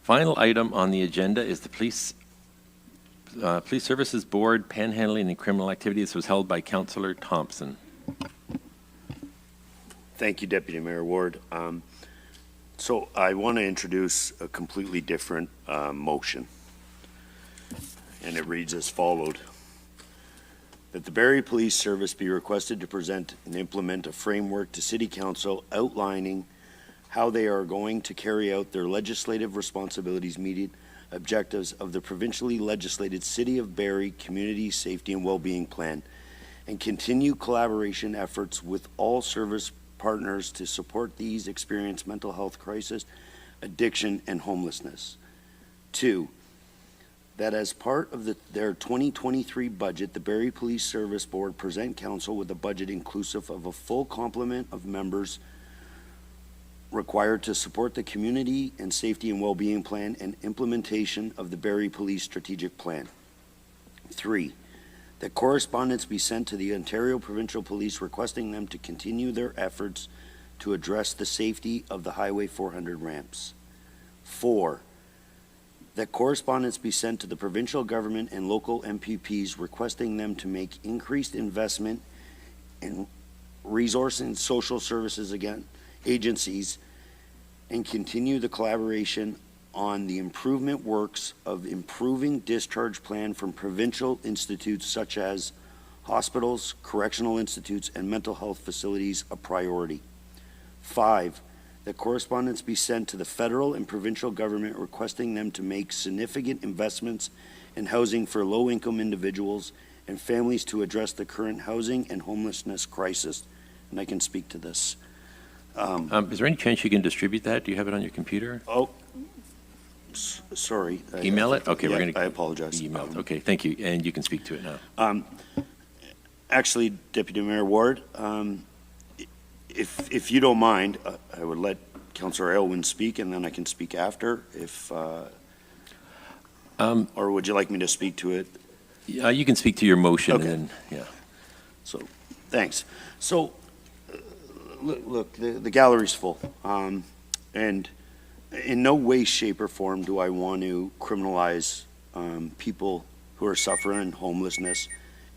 Final item on the agenda is the Police Services Board Panhandling and Criminal Activities. Was held by Councillor Thomson. Thank you, Deputy Mayor Ward. So I want to introduce a completely different motion, and it reads as followed. That the Barrie Police Service be requested to present and implement a framework to City Council outlining how they are going to carry out their legislative responsibilities, meeting objectives of the provincially legislated City of Barrie Community Safety and Wellbeing Plan, and continue collaboration efforts with all service partners to support these experience mental health crisis, addiction, and homelessness. 2, that as part of their 2023 budget, the Barrie Police Service Board present Council with a budget inclusive of a full complement of members required to support the Community and Safety and Wellbeing Plan and implementation of the Barrie Police Strategic Plan. 3, that correspondence be sent to the Ontario Provincial Police requesting them to continue their efforts to address the safety of the Highway 400 ramps. 4, that correspondence be sent to the provincial government and local MPPs requesting them to make increased investment in resource and social services agencies and continue the collaboration on the improvement works of improving discharge plan from provincial institutes such as hospitals, correctional institutes, and mental health facilities a priority. 5, that correspondence be sent to the federal and provincial government requesting them to make significant investments in housing for low-income individuals and families to address the current housing and homelessness crisis. And I can speak to this. Is there any chance you can distribute that? Do you have it on your computer? Oh, sorry. Email it? Okay, yeah, we're going to. I apologize. Email it. Okay, thank you. And you can speak to it now. Actually, Deputy Mayor Ward, if you don't mind, I would let Councillor Aylwin speak, and then I can speak after. Or would you like me to speak to it? Yeah, you can speak to your motion. Okay. And then, yeah. So, thanks. So, look, the gallery's full, and in no way, shape, or form do I want to criminalize people who are suffering homelessness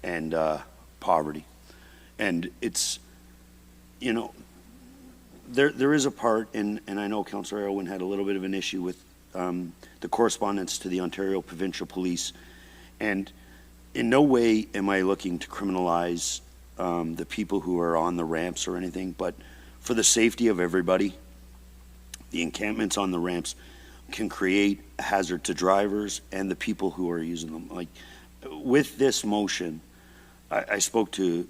and poverty. And it's, you know, there is a part, and I know Councillor Aylwin had a little bit of an issue with the correspondence to the Ontario Provincial Police, and in no way am I looking to criminalize the people who are on the ramps or anything, but for the safety of everybody, the encampments on the ramps can create a hazard to drivers and the people who are using them. Like, with this motion, I spoke to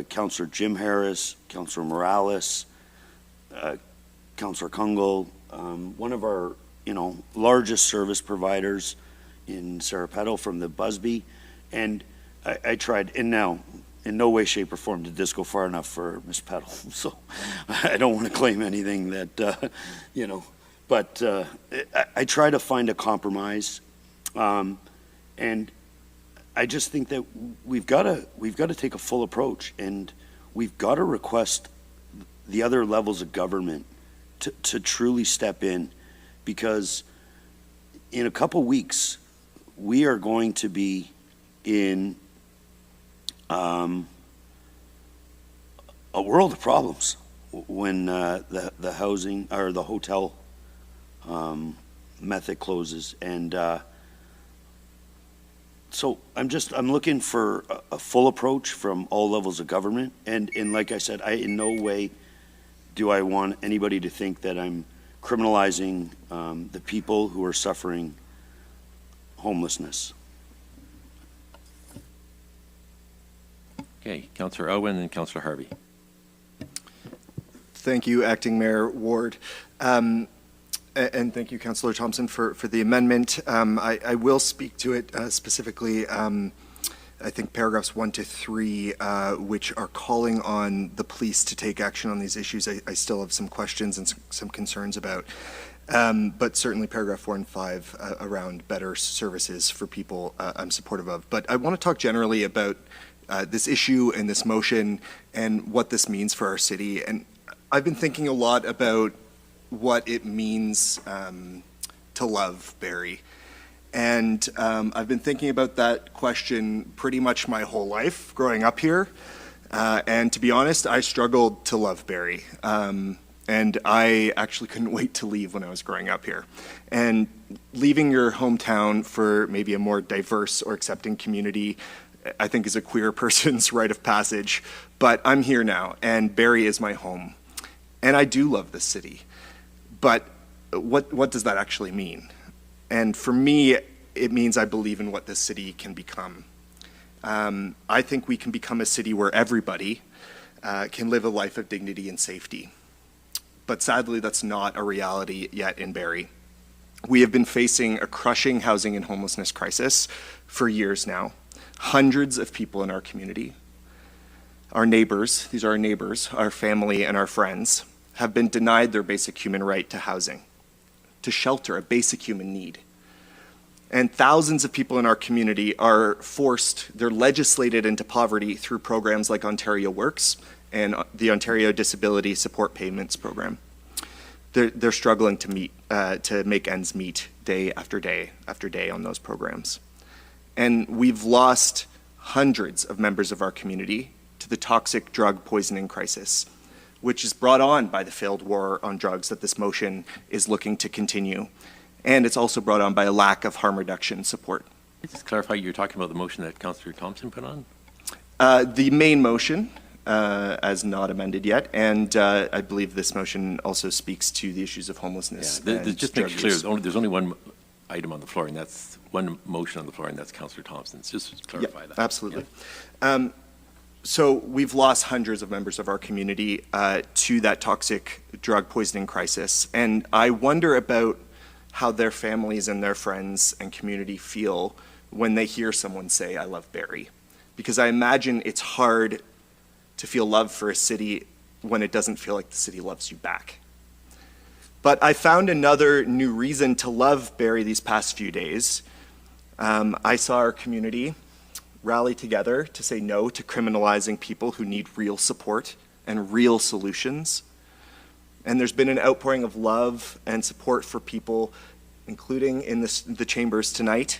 Councillor Jim Harris, Councillor Morales, Councillor Kungle, one of our largest service providers in Sarapetto from the Busby, and I tried, and now in no way, shape, or form did this go far enough for Ms. Petal. So I don't want to claim anything that, but I try to find a compromise. And I just think that we've got to take a full approach, and we've got to request the other levels of government to truly step in, because in a couple weeks, we are going to be in a world of problems when the housing or the hotel method closes, and so I'm looking for a full approach from all levels of government, and like I said, in no way do I want anybody to think that I'm criminalizing the people who are suffering homelessness. Okay, Councillor Aylwin and Councillor Harvey. Thank you, Acting Mayor Ward. And thank you, Councillor Thomson, for the amendment. I will speak to it specifically, I think paragraphs 1 to 3, which are calling on the police to take action on these issues. I still have some questions and some concerns about, but certainly paragraph 4 and 5 around better services for people I'm supportive of. But I want to talk generally about this issue and this motion and what this means for our city. And I've been thinking a lot about what it means to love Barrie? And I've been thinking about that question pretty much my whole life growing up here. And to be honest, I struggled to love Barrie. And I actually couldn't wait to leave when I was growing up here. And leaving your hometown for maybe a more diverse or accepting community, I think, is a queer person's rite of passage. But I'm here now, and Barrie is my home. And I do love this city. But what does that actually mean? And for me, it means I believe in what this city can become. I think we can become a city where everybody can live a life of dignity and safety. But sadly, that's not a reality yet in Barrie. We have been facing a crushing housing and homelessness crisis for years now. Hundreds of people in our community, our neighbors, these are our neighbors, our family and our friends, have been denied their basic human right to housing, to shelter, a basic human need. And thousands of people in our community are forced, they're legislated into poverty through programs like Ontario Works and the Ontario Disability Support Payments Program. They're struggling to make ends meet day after day after day on those programs. And we've lost hundreds of members of our community to the toxic drug poisoning crisis, which is brought on by the failed war on drugs that this motion is looking to continue. And it's also brought on by a lack of harm reduction support. Just clarify, you're talking about the motion that Councillor Thomson put on? The main motion, as not amended yet, and I believe this motion also speaks to the issues of homelessness. Yeah, and just make drug it clear, use. there's only one item on the floor, and that's one motion on the floor, and that's Councillor Thomson's. Just clarify that. Absolutely. Yeah. So we've lost hundreds of members of our community to that toxic drug poisoning crisis, and I wonder about how their families and their friends and community feel when they hear someone say, "I love Barrie." Because I imagine it's hard to feel love for a city when it doesn't feel like the city loves you back. But I found another new reason to love Barrie these past few days. I saw our community rally together to say no to criminalizing people who need real support and real solutions. And there's been an outpouring of love and support for people, including in the chambers tonight,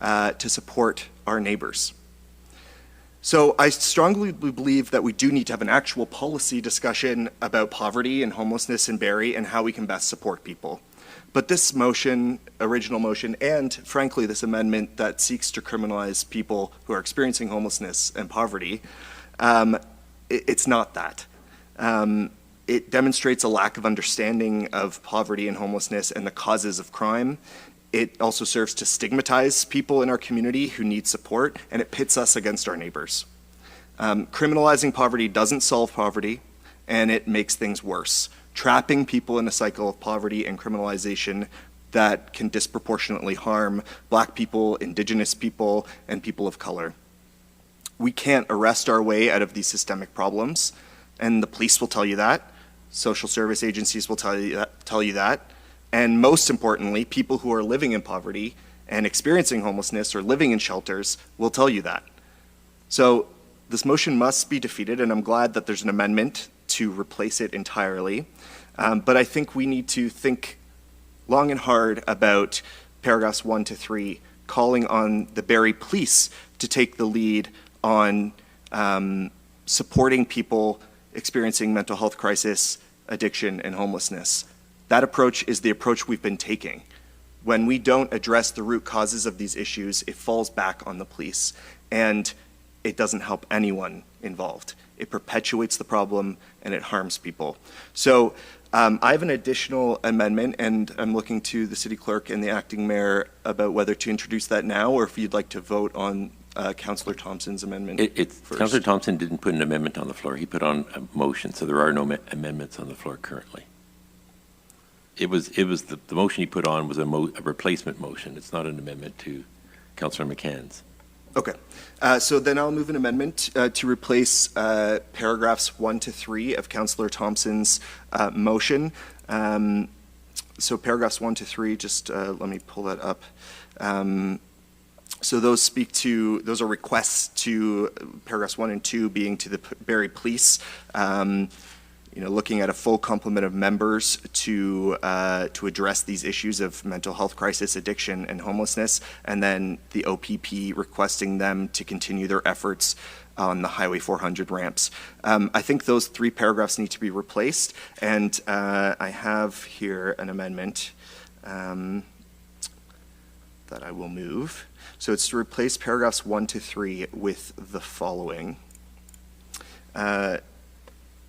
to support our neighbors. So I strongly believe that we do need to have an actual policy discussion about poverty and homelessness in Barrie and how we can best support people. But this motion, original motion, and frankly this amendment that seeks to criminalize people who are experiencing homelessness and poverty, it's not that. It demonstrates a lack of understanding of poverty and homelessness and the causes of crime. It also serves to stigmatize people in our community who need support, and it pits us against our neighbors. Criminalizing poverty doesn't solve poverty, and it makes things worse, trapping people in a cycle of poverty and criminalization that can disproportionately harm Black people, Indigenous people, and people of color. We can't arrest our way out of these systemic problems, and the police will tell you that. Social service agencies will tell you that. And most importantly, people who are living in poverty and experiencing homelessness or living in shelters will tell you that. So this motion must be defeated, and I'm glad that there's an amendment to replace it entirely. But I think we need to think long and hard about paragraphs 1 to 3, calling on the Barrie Police to take the lead on supporting people experiencing mental health crisis, addiction, and homelessness. That approach is the approach we've been taking. When we don't address the root causes of these issues, it falls back on the police, and it doesn't help anyone involved. It perpetuates the problem, and it harms people. So I have an additional amendment, and I'm looking to the city clerk and the acting mayor about whether to introduce that now, or if you'd like to vote on Councillor Thomson's amendment first. Councillor Thomson didn't put an amendment on the floor. He put on a motion, so there are no amendments on the floor currently. It was the motion he put on was a replacement motion. It's not an amendment to Councillor McCann's. Okay, so then I'll move an amendment to replace paragraphs 1 to 3 of Councillor Thomson's motion. So paragraphs 1 to 3, just let me pull that up. So those are requests to paragraphs 1 and 2 being to the Barrie Police looking at a full complement of members to address these issues of mental health crisis, addiction, and homelessness, and then the OPP requesting them to continue their efforts on the Highway 400 ramps. I think those 3 paragraphs need to be replaced, and I have here an amendment that I will move. So it's to replace paragraphs 1 to 3 with the following.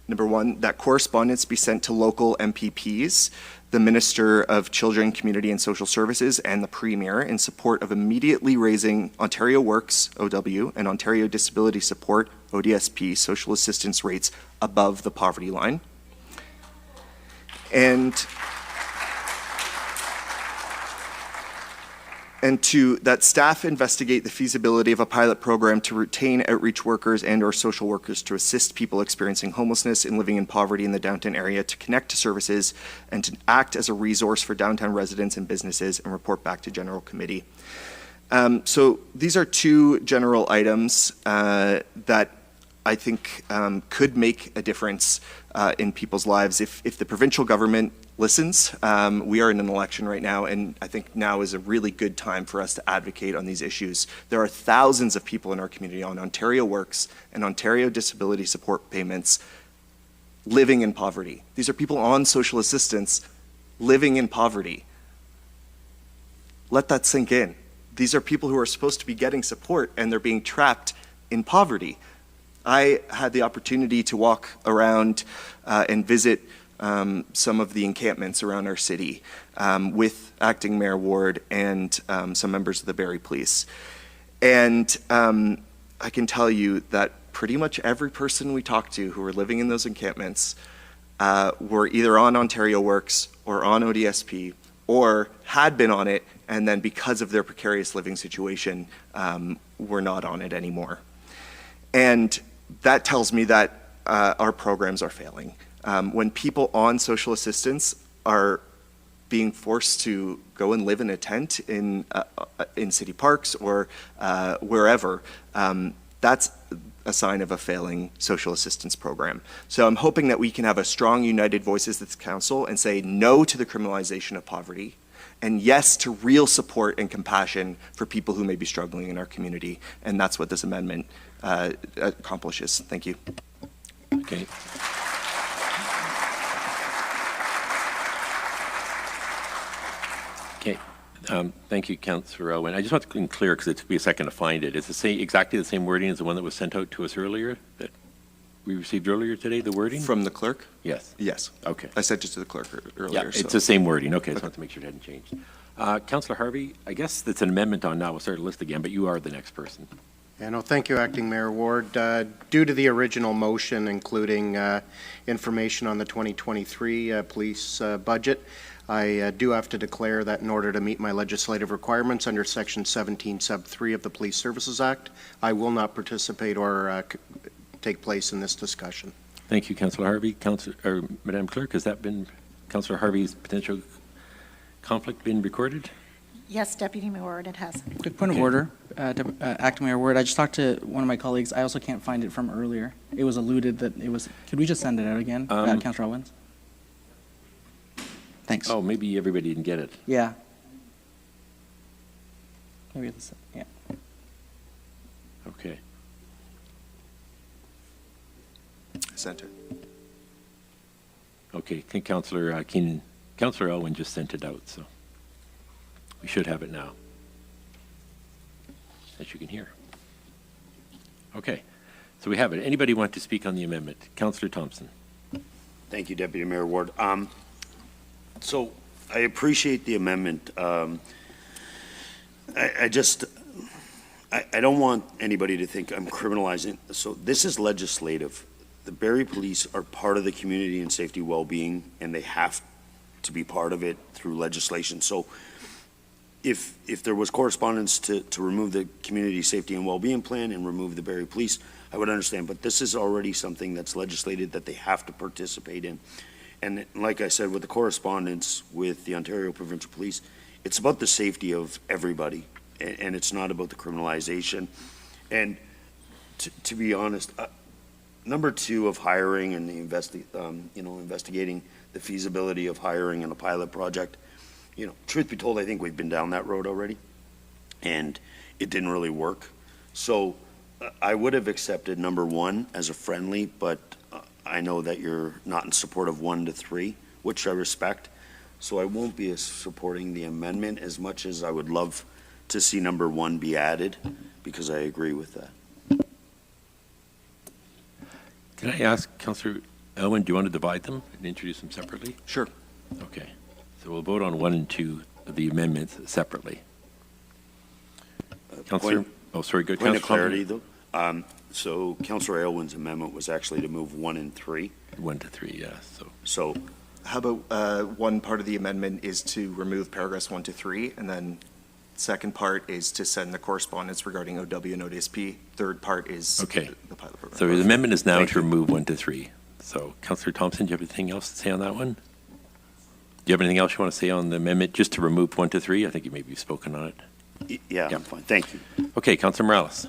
Number 1, that correspondence be sent to local MPPs, the Minister of Children, Community and Social Services, and the Premier in support of immediately raising Ontario Works, OW, and Ontario Disability Support, ODSP, social assistance rates above the poverty line. And to that staff investigate the feasibility of a pilot program to retain outreach workers and or social workers to assist people experiencing homelessness and living in poverty in the downtown area to connect to services and to act as a resource for downtown residents and businesses and report back to General Committee. So these are 2 general items that I think could make a difference in people's lives if the provincial government listens. We are in an election right now, and I think now is a really good time for us to advocate on these issues. There are thousands of people in our community on Ontario Works and Ontario Disability Support payments living in poverty. These are people on social assistance living in poverty. Let that sink in. These are people who are supposed to be getting support, and they're being trapped in poverty. I had the opportunity to walk around and visit some of the encampments around our city with Acting Mayor Ward and some members of the Barrie Police. And I can tell you that pretty much every person we talked to who were living in those encampments were either on Ontario Works or on ODSP or had been on it, and then because of their precarious living situation, were not on it anymore. And that tells me that our programs are failing. When people on social assistance are being forced to go and live in a tent in city parks or wherever, that's a sign of a failing social assistance program. So I'm hoping that we can have a strong, united voice as this council and say no to the criminalization of poverty, and yes to real support and compassion for people who may be struggling in our community. And that's what this amendment accomplishes. Thank you. Okay. Okay. Thank you, Councillor Aylwin. I just want to be clear because it took me a second to find it. It's the same, exactly the same wording as the one that was sent out to us earlier, that we received earlier today, the wording? From the clerk? Yes. Yes. Okay. I sent it to the clerk earlier. Yeah, it's the same wording. Okay, I just wanted to make sure it hadn't changed. Councillor Harvey, I guess that's an amendment on now. We'll start the list again, but you are the next person. Yeah, no, thank you, Acting Mayor Ward. Due to the original motion, including information on the 2023 police budget, I do have to declare that in order to meet my legislative requirements under Section 17, Sub 3 of the Police Services Act, I will not participate or take place in this discussion. Thank you, Councillor Harvey. Madam Clerk, has that been Councillor Harvey's potential conflict been recorded? Yes, Deputy Mayor Ward, it has. Quick point of order, Acting Mayor Ward. I just talked to one of my colleagues. I also can't find it from earlier. It was alluded that it was. Could we just send it out again, Councillor Aylwin? Thanks. Oh, maybe everybody didn't get it. Yeah. Maybe it's, yeah. Okay. I sent it. Okay, I think Councillor Aylwin just sent it out, so we should have it now, as you can hear. Okay, so we have it. Anybody want to speak on the amendment? Councillor Thomson. Thank you, Deputy Mayor Ward. So I appreciate the amendment. I don't want anybody to think I'm criminalizing. So this is legislative. The Barrie Police are part of the community and safety well-being, and they have to be part of it through legislation. So if there was correspondence to remove the community safety and well-being plan and remove the Barrie Police, I would understand. But this is already something that's legislated that they have to participate in. And like I said, with the correspondence with the Ontario Provincial Police, it's about the safety of everybody, and it's not about the criminalization. And to be honest, number 2 of hiring and the investigating the feasibility of hiring in a pilot project, truth be told, I think we've been down that road already, and it didn't really work. So I would have accepted number 1 as a friendly, but I know that you're not in support of 1 to 3, which I respect. So I won't be supporting the amendment as much as I would love to see number 1 be added, because I agree with that. Can I ask Councillor Aylwin, do you want to divide them and introduce them separately? Sure. Okay. So we'll vote on 1 and 2 of the amendments separately. Councillor, sorry, good. Point of Councillor clarity, though. So Councillor Aylwin's amendment was actually to move 1 and 3. 1 to 3, yeah. So How about one part of the amendment is to remove paragraphs 1 to 3, and then second part is to send the correspondence regarding OW and ODSP. Third part is Okay. the pilot program. So his amendment is now Thank to you. remove 1 to 3. So Councillor Thomson, do you have anything else to say on that one? Do you have anything else you want to say on the amendment just to remove 1 to 3? I think you maybe you've spoken on it. yeah, Yeah. I'm fine. Thank you. Okay, Councillor Morales.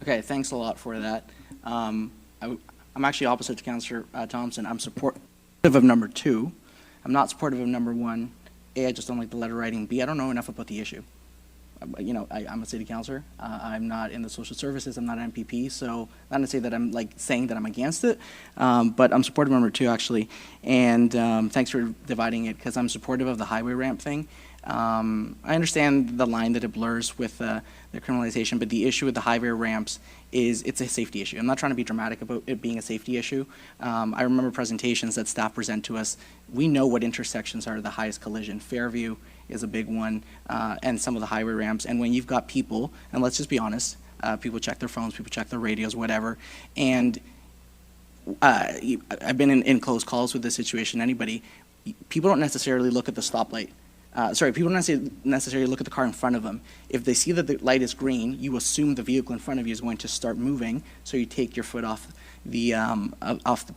Okay, thanks a lot for that. I'm actually opposite to Councillor Thomson. I'm supportive of number 2. I'm not supportive of number 1. A, I just don't like the letter writing. B, I don't know enough about the issue. I'm a city councillor. I'm not in the social services. I'm not an MPP. So not to say that I'm saying that I'm against it, but I'm supportive of number 2 actually. And thanks for dividing it, because I'm supportive of the highway ramp thing. I understand the line that it blurs with the criminalization, but the issue with the highway ramps is it's a safety issue. I'm not trying to be dramatic about it being a safety issue. I remember presentations that staff present to us. We know what intersections are the highest collision. Fairview is a big one, and some of the highway ramps. And when you've got people, and let's just be honest, people check their phones, people check their radios, whatever, and I've been in close calls with this situation. Anybody, people don't necessarily look at the stoplight. People don't necessarily look at the car in front of them. If they see that the light is green, you assume the vehicle in front of you is going to start moving, so you take your foot off the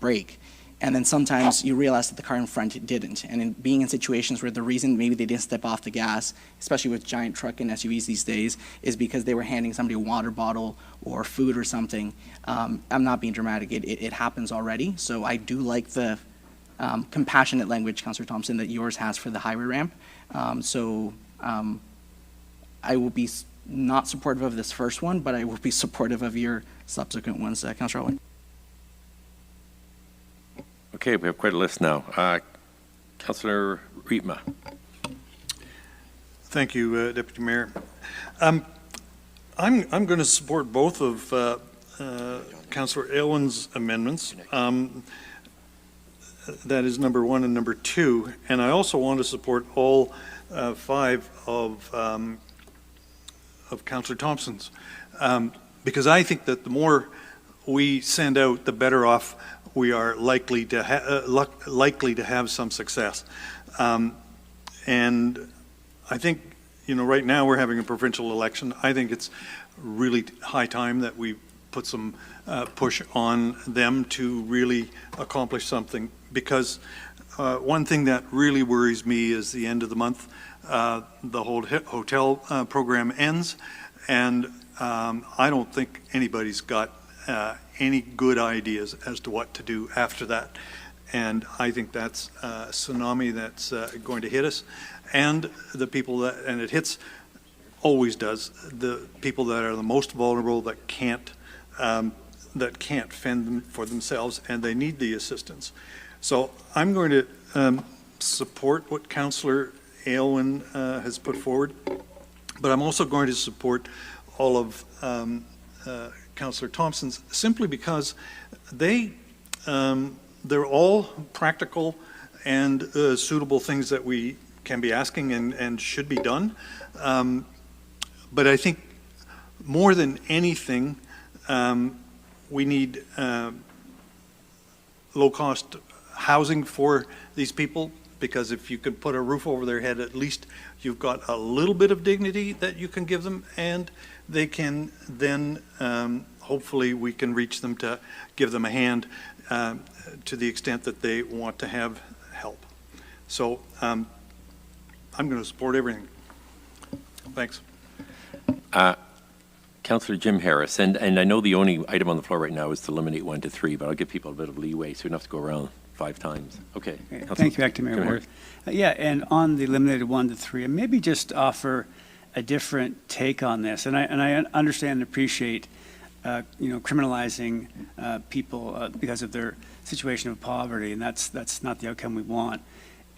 brake. And then sometimes you realize that the car in front didn't. And in being in situations where the reason maybe they didn't step off the gas, especially with giant truck and SUVs these days, is because they were handing somebody a water bottle or food or something. I'm not being dramatic. It happens already. So I do like the compassionate language, Councillor Thomson, that yours has for the highway ramp. I will be not supportive of this first one, but I will be supportive of your subsequent ones, Councillor Aylwin. Okay, we have quite a list now. Councillor Rietma. Thank you, Deputy Mayor. I'm going to support both of Councillor Aylwin's amendments. That is number 1 and number 2, and I also want to support all 5 of Councillor Thomson's, because I think that the more we send out, the better off we are likely to have some success. And I think, right now we're having a provincial election. I think it's really high time that we put some push on them to really accomplish something, because one thing that really worries me is the end of the month, the whole hotel program ends, and I don't think anybody's got any good ideas as to what to do after that. And I think that's a tsunami that's going to hit us, and the people that, and it hits, always does, the people that are the most vulnerable, that can't fend for themselves, and they need the assistance. So I'm going to support what Councillor Aylwin has put forward, but I'm also going to support all of Councillor Thomson's, simply because they're all practical and suitable things that we can be asking and should be done. But I think more than anything, we need low-cost housing for these people, because if you can put a roof over their head, at least you've got a little bit of dignity that you can give them, and they can then, hopefully we can reach them to give them a hand to the extent that they want to have help. So I'm going to support everything. Thanks. Councillor Jim Harris, and I know the only item on the floor right now is to eliminate 1 to 3, but I'll give people a bit of leeway so we don't have to go around 5 times. Okay. Thank you, Acting Mayor Jim Ward. Yeah, and on the eliminated 1 to 3, and maybe just offer a different take on this. And I understand and appreciate, criminalizing people because of their situation of poverty, and that's not the outcome we want.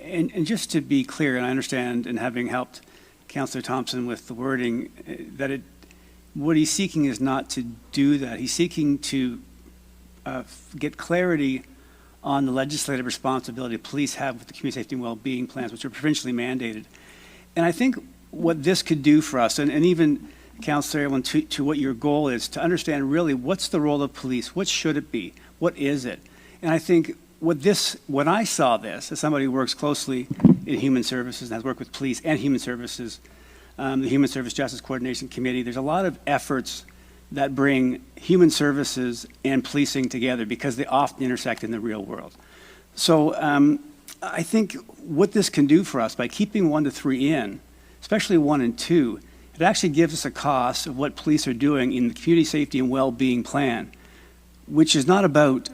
And just to be clear, and I understand, and having helped Councillor Thomson with the wording, that what he's seeking is not to do that. He's seeking to get clarity on the legislative responsibility police have with the community safety and well-being plans, which are provincially mandated. And I think what this could do for us, and even Councillor Aylwin, to what your goal is, to understand really what's the role of police, what should it be, what is it? And I think when I saw this, as somebody who works closely in human services and has worked with police and human services, the Human Service Justice Coordination Committee, there's a lot of efforts that bring human services and policing together because they often intersect in the real world. So I think what this can do for us by keeping 1 to 3 in, especially 1 and 2, it actually gives us a cost of what police are doing in the community safety and well-being plan, which is not about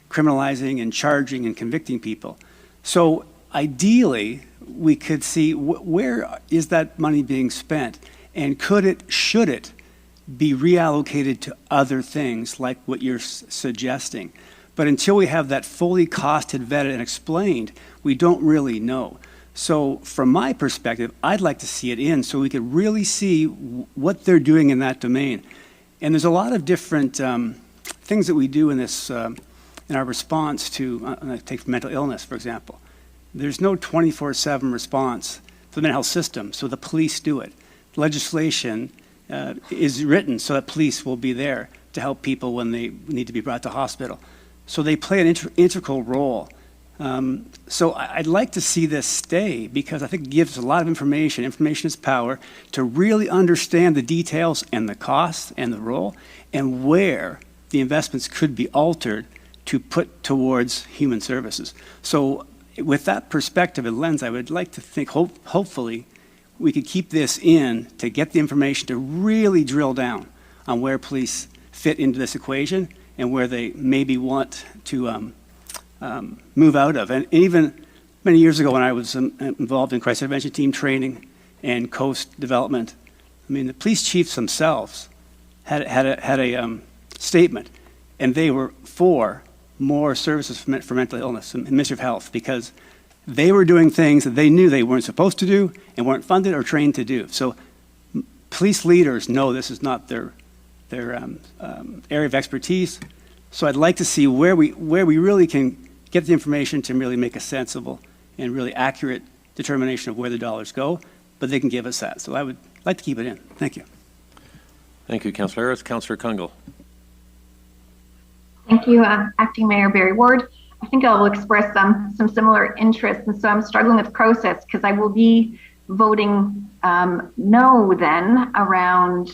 criminalizing and charging and convicting people. So ideally, we could see where is that money being spent, and should it be reallocated to other things like what you're suggesting. But until we have that fully costed, vetted, and explained, we don't really know. So from my perspective, I'd like to see it in so we could really see what they're doing in that domain. And there's a lot of different things that we do in this, in our response to, take mental illness, for example. There's no 24/7 response for the mental health system, so the police do it. Legislation is written so that police will be there to help people when they need to be brought to hospital. So they play an integral role. So I'd like to see this stay because I think it gives a lot of information. Information is power, to really understand the details and the costs and the role and where the investments could be altered to put towards human services. So with that perspective and lens, I would like to think hopefully we could keep this in to get the information to really drill down on where police fit into this equation and where they maybe want to move out of. And even many years ago when I was involved in crisis intervention team training and coast development, I mean, the police chiefs themselves had a statement, and they were for more services for mental illness and Ministry of Health because they were doing things that they knew they weren't supposed to do and weren't funded or trained to do. So police leaders know this is not their area of expertise. So I'd like to see where we really can get the information to really make a sensible and really accurate determination of where the dollars go, but they can give us that. So I would like to keep it in. Thank you. Thank you, Councillor Harris. Councillor Kungle. Thank you, Acting Mayor Barrie Ward. I think I'll express some similar interests, and so I'm struggling with process because I will be voting no then around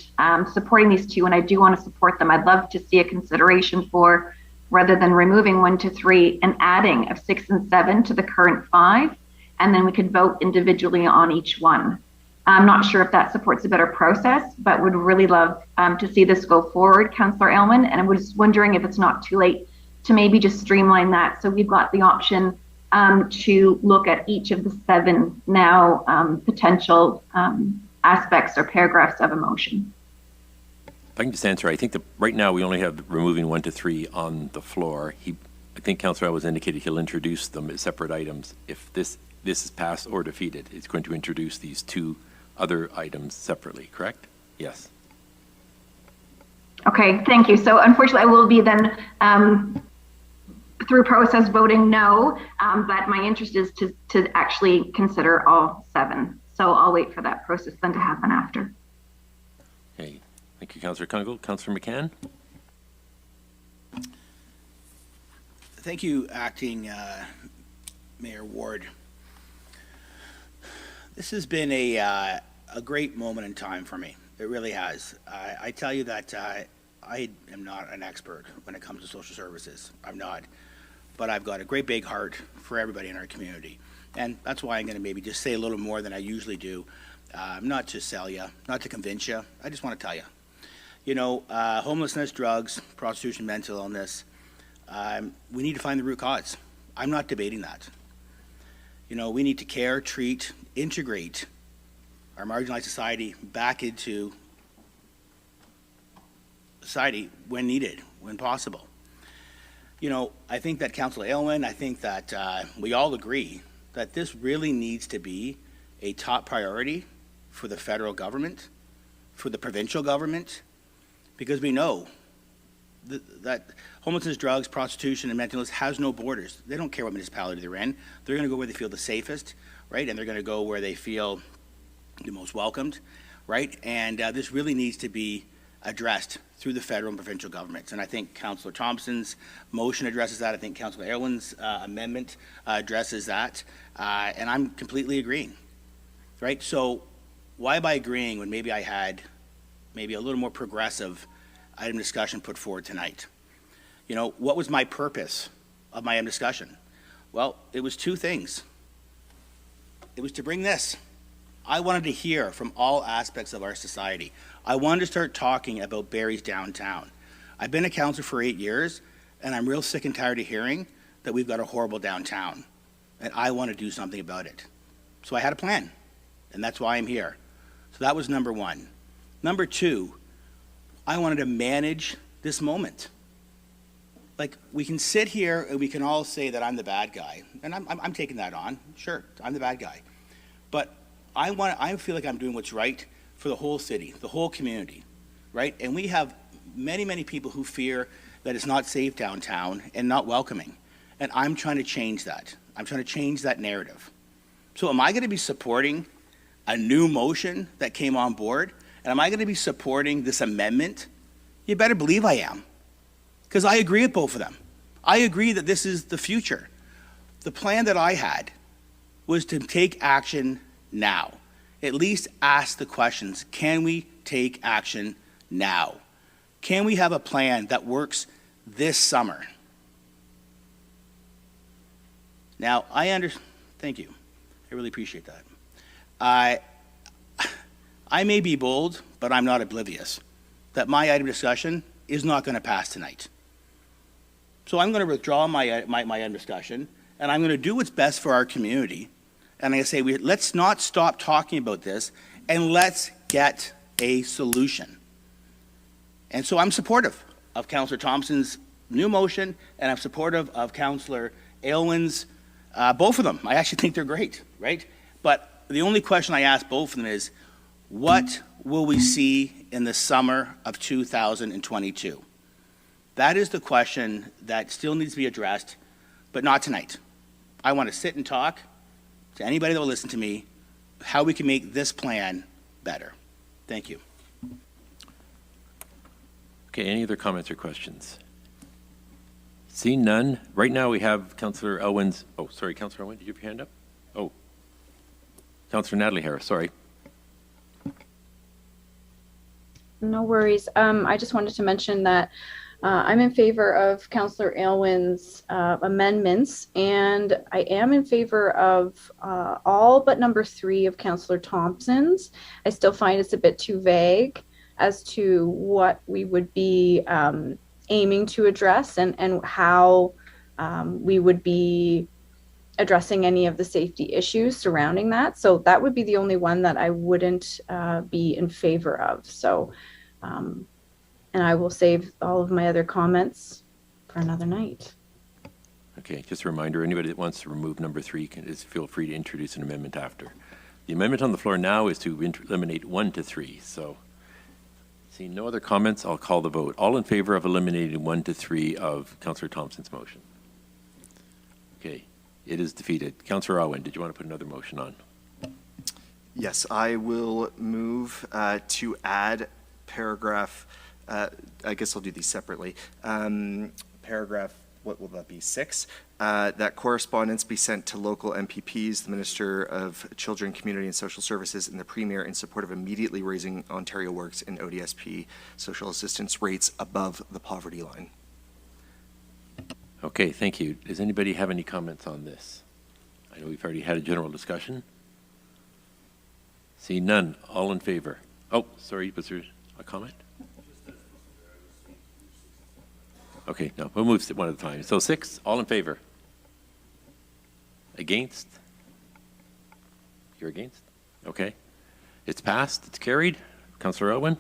supporting these two, and I do want to support them. I'd love to see a consideration for, rather than removing 1 to 3, an adding of 6 and 7 to the current 5, and then we could vote individually on each one. I'm not sure if that supports a better process, but would really love to see this go forward, Councillor Aylwin, and I was wondering if it's not too late to maybe just streamline that. So we've got the option to look at each of the 7 now potential aspects or paragraphs of a motion. If I can just answer, I think that right now we only have removing 1 to 3 on the floor. I think Councillor Aylwin indicated he'll introduce them as separate items. If this is passed or defeated, it's going to introduce these 2 other items separately, correct? Yes. Okay, thank you. So unfortunately, I will be then through process voting no, but my interest is to actually consider all 7. So I'll wait for that process then to happen after. Okay, thank you, Councillor Kungle. Councillor McCann? Thank you, Acting Mayor Ward. This has been a great moment in time for me. It really has. I tell you that I am not an expert when it comes to social services. I'm not. But I've got a great big heart for everybody in our community. And that's why I'm going to maybe just say a little more than I usually do. Not to sell you, not to convince you. I just want to tell you. Homelessness, drugs, prostitution, mental illness, we need to find the root cause. I'm not debating that. We need to care, treat, integrate our marginalized society back into society when needed, when possible. I think that Councillor Aylwin, I think that we all agree that this really needs to be a top priority for the federal government, for the provincial government, because we know that homelessness, drugs, prostitution, and mental illness has no borders. They don't care what municipality they're in. They're going to go where they feel the safest, right? And they're going to go where they feel the most welcomed, right? And this really needs to be addressed through the federal and provincial governments. And I think Councillor Thompson's motion addresses that. I think Councillor Aylwin's amendment addresses that. And I'm completely agreeing, right? So why am I agreeing when maybe I had maybe a little more progressive item discussion put forward tonight? What was my purpose of my item discussion? Well, it was two things. It was to bring this. I wanted to hear from all aspects of our society. I wanted to start talking about Barrie's downtown. I've been a councillor for 8 years, and I'm real sick and tired of hearing that we've got a horrible downtown, and I want to do something about it. So I had a plan, and that's why I'm here. So that was number one. Number two, I wanted to manage this moment. Like, we can sit here and we can all say that I'm the bad guy, and I'm taking that on. Sure, I'm the bad guy. But I feel like I'm doing what's right for the whole city, the whole community, right? And we have many, many people who fear that it's not safe downtown and not welcoming. And I'm trying to change that. I'm trying to change that narrative. So am I going to be supporting a new motion that came on board? And am I going to be supporting this amendment? You better believe I am, because I agree with both of them. I agree that this is the future. The plan that I had was to take action now. At least ask the questions. Can we take action now? Can we have a plan that works this summer? Now, thank you. I really appreciate that. I may be bold, but I'm not oblivious that my item of discussion is not going to pass tonight. So I'm going to withdraw my item discussion, and I'm going to do what's best for our community. And I say, let's not stop talking about this, and let's get a solution. And so I'm supportive of Councillor Thompson's new motion, and I'm supportive of Councillor Aylwin's, both of them. I actually think they're great, right? But the only question I ask both of them is, what will we see in the summer of 2022? That is the question that still needs to be addressed, but not tonight. I want to sit and talk to anybody that will listen to me, how we can make this plan better. Thank you. Okay, any other comments or questions? Seeing none, right now we have Councillor Aylwin's, Councillor Aylwin, did you have your hand up? Oh, Councillor Natalie Harris, sorry. No worries. I just wanted to mention that I'm in favor of Councillor Aylwin's amendments, and I am in favor of all but number 3 of Councillor Thompson's. I still find it's a bit too vague as to what we would be aiming to address and how we would be addressing any of the safety issues surrounding that. So that would be the only one that I wouldn't be in favor of. So, and I will save all of my other comments for another night. Okay, just a reminder, anybody that wants to remove number 3 can feel free to introduce an amendment after. The amendment on the floor now is to eliminate 1 to 3. So, seeing no other comments, I'll call the vote. All in favor of eliminating 1 to 3 of Councillor Thompson's motion? Okay, it is defeated. Councillor Aylwin, did you want to put another motion on? Yes, I will move to add paragraph, I guess I'll do these separately. Paragraph, what will that be, 6? That correspondence be sent to local MPPs, the Minister of Children, Community and Social Services, and the Premier in support of immediately raising Ontario Works and ODSP social assistance rates above the poverty line. Okay, thank you. Does anybody have any comments on this? I know we've already had a general discussion. See none. All in favor? Oh, sorry, was there a comment? Just as Okay, no, we'll move one at a time. So 6, all in favor? Against? You're against? Okay. It's passed, it's carried. Councillor Aylwin?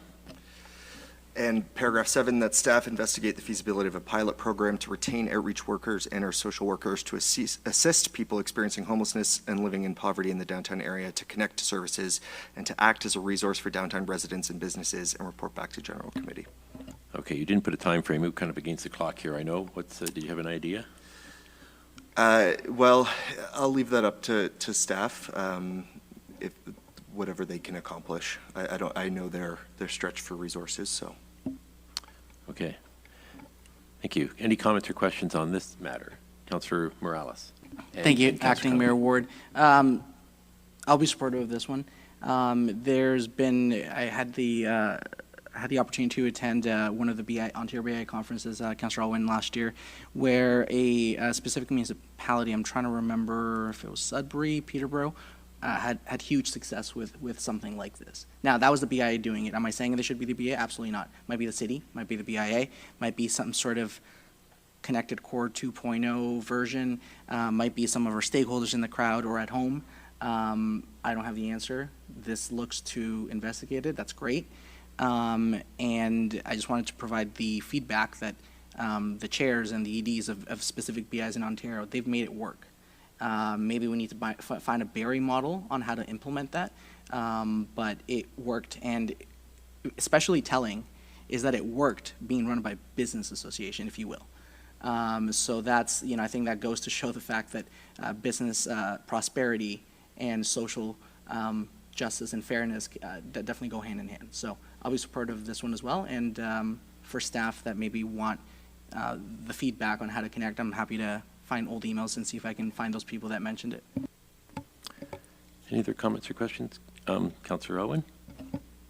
And paragraph 7, that staff investigate the feasibility of a pilot program to retain outreach workers and our social workers to assist people experiencing homelessness and living in poverty in the downtown area, to connect to services and to act as a resource for downtown residents and businesses, and report back to General Committee. Okay, you didn't put a time frame. We're kind of against the clock here, I know. Do you have an idea? Well, I'll leave that up to staff, if whatever they can accomplish. I know they're stretched for resources, so. Okay. Thank you. Any comments or questions on this matter? Councillor Morales. Thank you, and Councillor Acting Cunningham. Mayor Ward. I'll be supportive of this one. I had the opportunity to attend one of the Ontario BI conferences, Councillor Aylwin, last year, where a specific municipality, I'm trying to remember if it was Sudbury, Peterborough, had huge success with something like this. Now, that was the BIA doing it. Am I saying they should be the BIA? Absolutely not. Might be the city, might be the BIA, might be some sort of Connected Core 2.0 version, might be some of our stakeholders in the crowd or at home. I don't have the answer. This looks to investigate it. That's great. And I just wanted to provide the feedback that the chairs and the EDs of specific BIs in Ontario, they've made it work. Maybe we need to find a Barrie model on how to implement that, but it worked, and especially telling is that it worked being run by business association, if you will. So that's, I think that goes to show the fact that business prosperity and social justice and fairness that definitely go hand in hand. So I'll be supportive of this one as well, and for staff that maybe want the feedback on how to connect, I'm happy to find old emails and see if I can find those people that mentioned it. Any other comments or questions? Councillor Aylwin?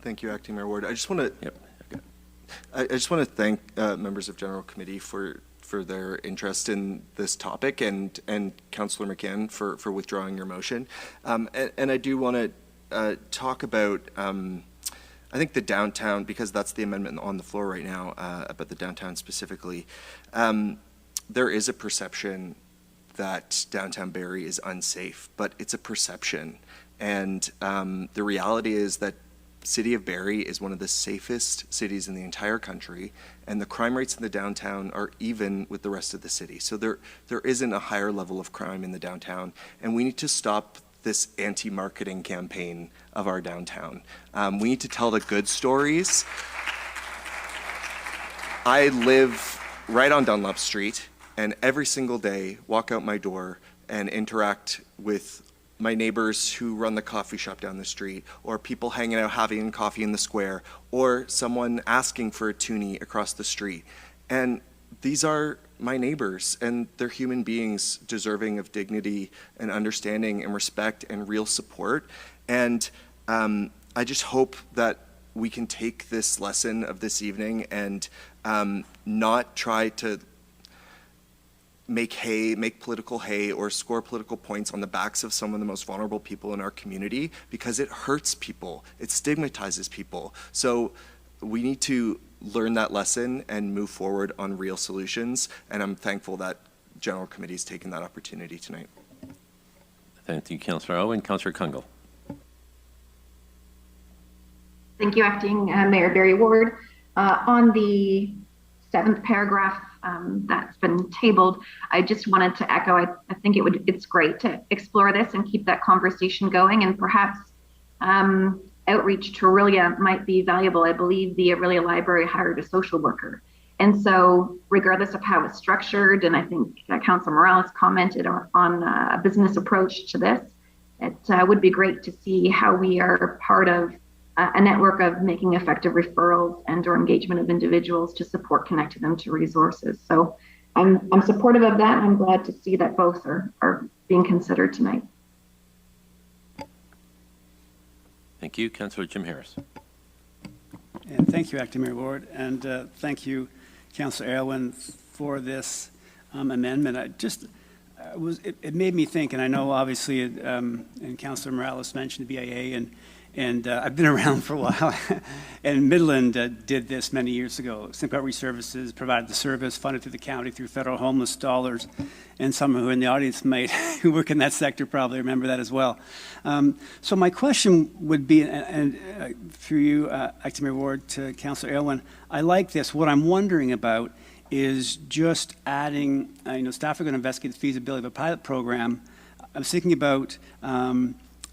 Thank you, Acting Mayor Ward. I just want to Yep. Okay. I just want to thank members of General Committee for their interest in this topic, and Councillor McCann for withdrawing your motion. And I do want to talk about, I think, the downtown, because that's the amendment on the floor right now, about the downtown specifically. There is a perception that downtown Barrie is unsafe, but it's a perception. And the reality is that City of Barrie is one of the safest cities in the entire country, and the crime rates in the downtown are even with the rest of the city. So there isn't a higher level of crime in the downtown, and we need to stop this anti-marketing campaign of our downtown. We need to tell the good stories. I live right on Dunlop Street, and every single day walk out my door and interact with my neighbors who run the coffee shop down the street, or people hanging out having coffee in the square, or someone asking for a toonie across the street. And these are my neighbors, and they're human beings deserving of dignity and understanding and respect and real support. And I just hope that we can take this lesson of this evening and not try to make political hay or score political points on the backs of some of the most vulnerable people in our community, because it hurts people, it stigmatizes people. So we need to learn that lesson and move forward on real solutions, and I'm thankful that General Committee's taken that opportunity tonight. Thank you, Councillor Aylwin. Councillor Kungle. Thank you, Acting Mayor Barrie Ward. On the 7th paragraph that's been tabled, I just wanted to echo, I think it's great to explore this and keep that conversation going, and perhaps outreach to Aurelia might be valuable. I believe the Aurelia Library hired a social worker. And so regardless of how it's structured, and I think Councillor Morales commented on a business approach to this, it would be great to see how we are part of a network of making effective referrals and or engagement of individuals to support connecting them to resources. So I'm supportive of that. I'm glad to see that both are being considered tonight. Thank you. Councillor Jim Harris. And thank you, Acting Mayor Ward, and thank you, Councillor Aylwin, for this amendment. It made me think, and I know obviously, and Councillor Morales mentioned the BIA, And I've been around for a while. And Midland did this many years ago. Simple Outreach Services provided the service funded through the county through federal homeless dollars. And some who are in the audience might, who work in that sector, probably remember that as well. So my question would be, and through you, Acting Mayor Ward, to Councillor Aylwin, I like this. What I'm wondering about is just adding, staff are going to investigate the feasibility of a pilot program. I was thinking about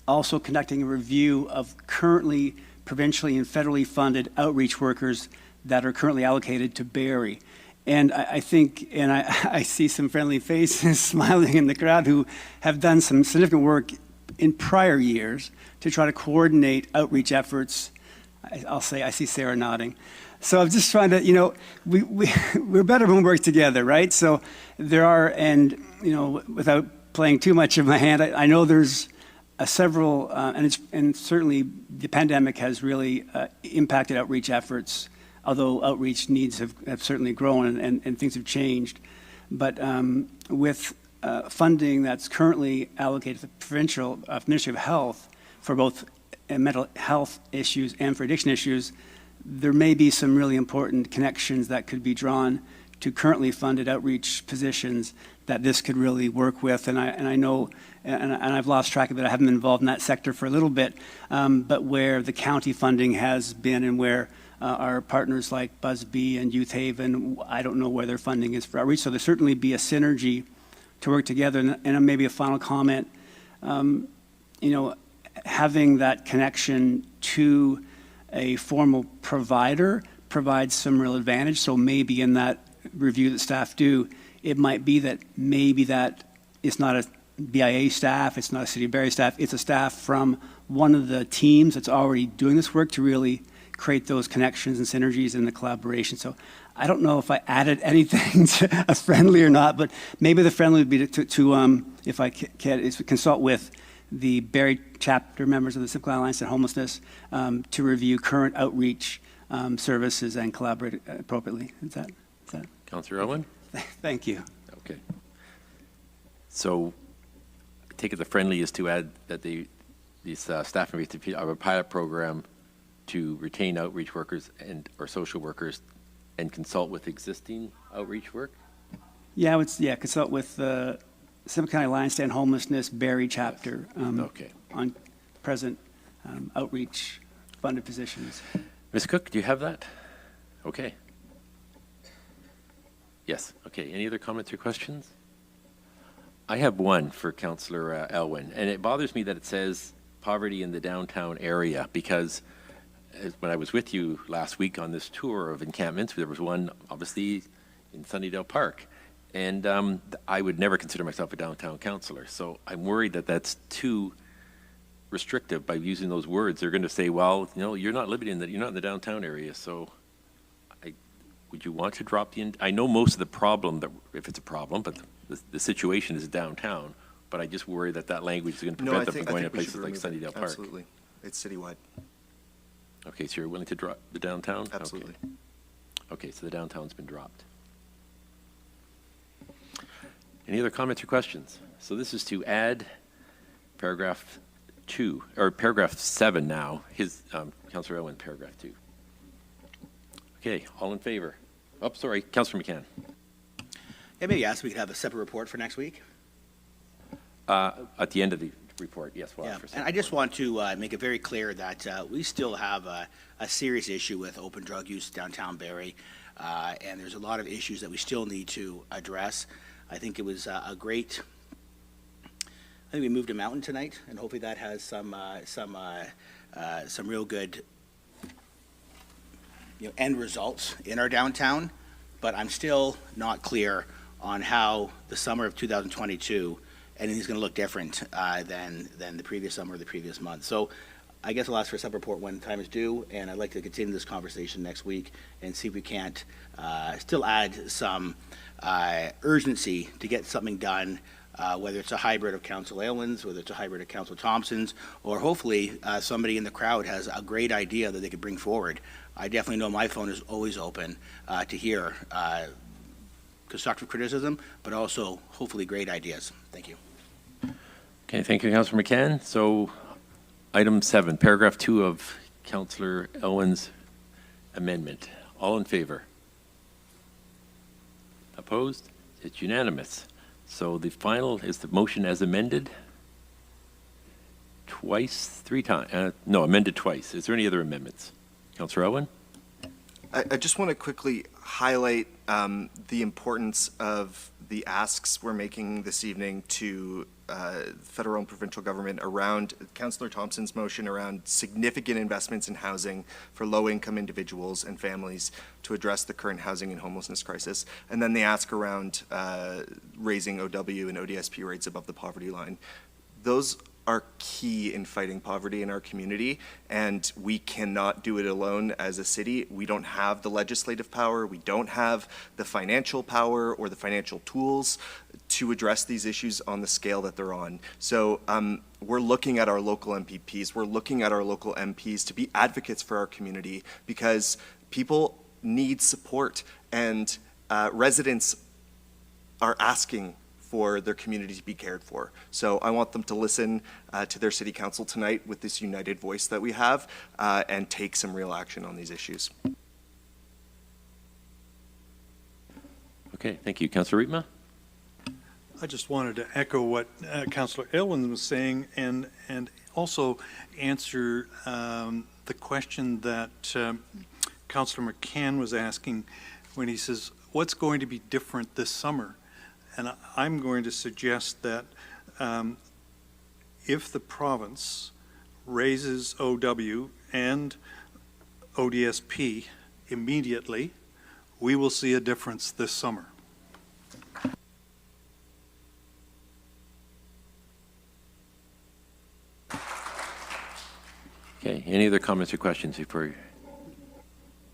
also conducting a review of currently provincially and federally funded outreach workers that are currently allocated to Barrie. And I think, and I see some friendly faces smiling in the crowd who have done some significant work in prior years to try to coordinate outreach efforts. I'll say, I see Sarah nodding. So I'm just trying to, we're better when we work together, right? So there are, and, without playing too much of my hand, I know there's several, and certainly the pandemic has really impacted outreach efforts, although outreach needs have certainly grown and things have changed. But with funding that's currently allocated to the provincial Ministry of Health for both mental health issues and for addiction issues, there may be some really important connections that could be drawn to currently funded outreach positions that this could really work with. And I know, and I've lost track of it, I haven't been involved in that sector for a little bit, but where the county funding has been and where our partners like Busby and Youth Haven, I don't know where their funding is for outreach. So there certainly be a synergy to work together. And maybe a final comment, having that connection to a formal provider provides some real advantage. So maybe in that review that staff do, it might be that maybe that it's not a BIA staff, it's not a City of Barrie staff, it's a staff from one of the teams that's already doing this work to really create those connections and synergies and the collaboration. So I don't know if I added anything to a friendly or not, but maybe the friendly would be to if I can, is consult with the Barrie chapter members of the Simple Alliance and Homelessness to review current outreach services and collaborate appropriately. Is that? Councillor Aylwin? Thank you. Okay. So I take it the friendly is to add that these staff members have a pilot program to retain outreach workers or social workers and consult with existing outreach work? Yeah, consult with the Simple County Alliance and Homelessness Barrie chapter on present outreach funded positions. Ms. Cook, do you have that? Okay. Yes. Okay. Any other comments or questions? I have one for Councillor Aylwin, and it bothers me that it says poverty in the downtown area because when I was with you last week on this tour of encampments, there was one obviously in Sunnydale Park, and I would never consider myself a downtown councillor, so I'm worried that that's too restrictive by using those words. They're going to say, well, you're not living in you're not in the downtown area, so would you want to drop the, I know most of the problem, if it's a problem, but the situation is downtown, but I just worry that language is going to prevent them from going to places like Sunnydale Park. Absolutely. It's citywide. Okay, so you're willing to drop the downtown? Absolutely. Okay, so the downtown's been dropped. Any other comments or questions? So this is to add paragraph 2, or paragraph 7 now, Councillor Aylwin, paragraph 2. Okay, all in favor? Oh, sorry, Councillor McCann. Yeah, maybe ask if we could have a separate report for next week. At the end of the report, yes. We'll ask for And I just want to make it very clear that we still have a serious issue with open drug use downtown Barrie, and there's a lot of issues that we still need to address. I think it was I think we moved a mountain tonight, and hopefully that has some real good end results in our downtown. But I'm still not clear on how the summer of 2022 anything's going to look different than the previous summer or the previous month. So I guess I'll ask for a separate report when time is due, and I'd like to continue this conversation next week and see if we can't still add some urgency to get something done, whether it's a hybrid of Councillor Aylwin's, whether it's a hybrid of Councillor Thomson's, or hopefully somebody in the crowd has a great idea that they could bring forward. I definitely know my phone is always open to hear constructive criticism, but also hopefully great ideas. Thank you. Okay, thank you, Councillor McCann. So Item 7, paragraph 2 of Councillor Aylwin's amendment. All in favor? Opposed? It's unanimous. So the final is the motion as amended three times. No, amended twice. Is there any other amendments? Councillor Aylwin? I just want to quickly highlight the importance of the asks we're making this evening to federal and provincial government around Councillor Thomson's motion around significant investments in housing for low-income individuals and families to address the current housing and homelessness crisis, and then the ask around raising OW and ODSP rates above the poverty line. Those are key in fighting poverty in our community, and we cannot do it alone as a city. We don't have the legislative power, we don't have the financial power or the financial tools to address these issues on the scale that they're on. So we're looking at our local MPPs, we're looking at our local MPs to be advocates for our community, because people need support, and residents are asking for their community to be cared for. So I want them to listen to their city council tonight with this united voice that we have and take some real action on these issues. Okay, thank you. Councillor Rietma? I just wanted to echo what Councillor Aylwin was saying and also answer the question that Councillor McCann was asking when he says, what's going to be different this summer? And I'm going to suggest that if the province raises OW and ODSP immediately, we will see a difference this summer. Okay, any other comments or questions before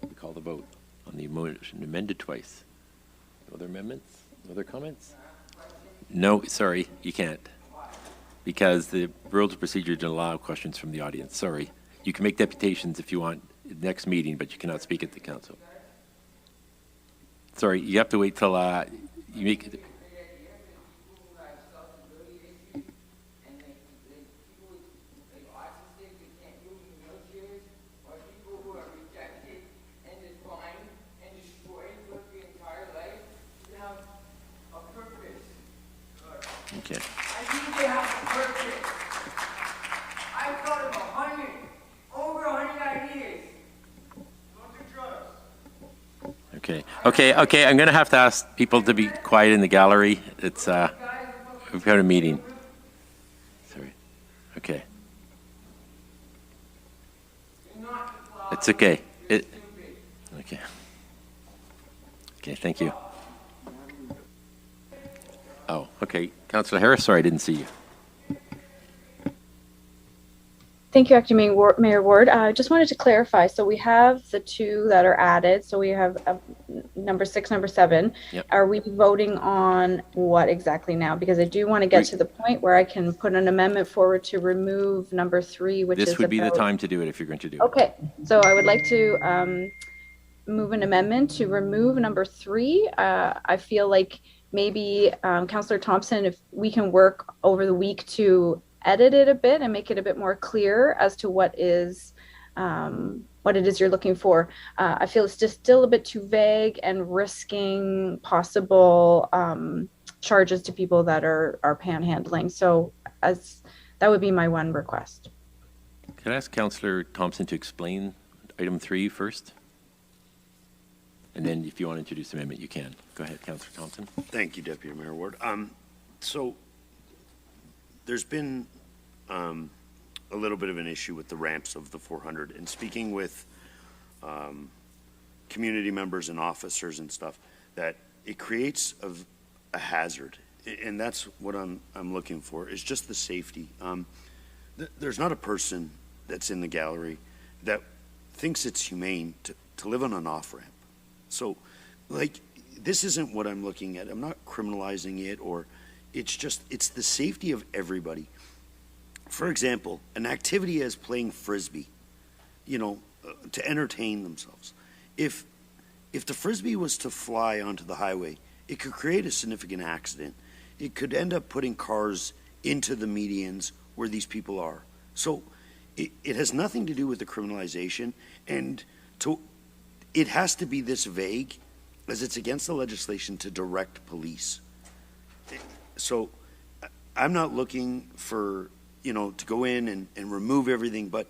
we call the vote on the motion amended twice? No other amendments? No other comments? No, sorry, you can't. Because the rules of procedure don't allow questions from the audience. Sorry. You can make deputations if you want next meeting, but you cannot speak at the council. Sorry, you have to wait till you make it. Okay. I think they have a purpose. I've thought of over 100 ideas. Don't do drugs. Okay. I'm going to have to ask people to be quiet in the gallery. It's we've got a meeting. Sorry. Okay. It's okay. Okay. Okay. Thank you. Oh, okay. Councillor Harris, sorry, I didn't see you. Thank you, Acting Mayor Ward. I just wanted to clarify. So we have the two that are added. So we have number 6, number 7. Yep. Are we voting on what exactly now? Because I do want to get to the point where I can put an amendment forward to remove number 3, which is This would be the time to do it if you're going to do it. Okay. So I would like to move an amendment to remove number 3. I feel like maybe Councillor Thomson, if we can work over the week to edit it a bit and make it a bit more clear as to what it is you're looking for. I feel it's just still a bit too vague and risking possible charges to people that are panhandling. So that would be my one request. Can I ask Councillor Thomson to explain item 3 first? And then if you want to introduce the amendment, you can. Go ahead, Councillor Thomson. Thank you, Deputy Mayor Ward. So there's been a little bit of an issue with the ramps of the 400, and speaking with community members and officers and stuff, that it creates a hazard, and that's what I'm looking for, is just the safety. There's not a person that's in the gallery that thinks it's humane to live on an off-ramp. So, like, this isn't what I'm looking at. I'm not criminalizing it, or it's the safety of everybody. For example, an activity as playing Frisbee, to entertain themselves. If the Frisbee was to fly onto the highway, it could create a significant accident. It could end up putting cars into the medians where these people are. So it has nothing to do with the criminalization, and it has to be this vague, as it's against the legislation to direct police. So I'm not looking for, to go in and remove everything, but,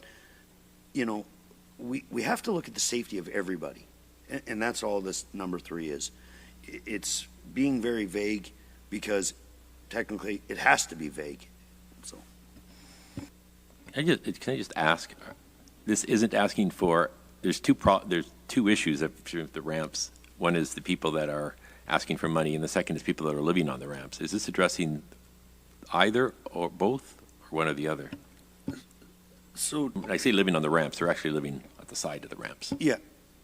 we have to look at the safety of everybody. And that's all this number 3 is. It's being very vague because technically it has to be vague. So. Can I just ask, this isn't asking for, there's two issues of the ramps. One is the people that are asking for money, and the second is people that are living on the ramps. Is this addressing either or both, or one or the other? So when I say living on the ramps, they're actually living at the side of the ramps. Yeah.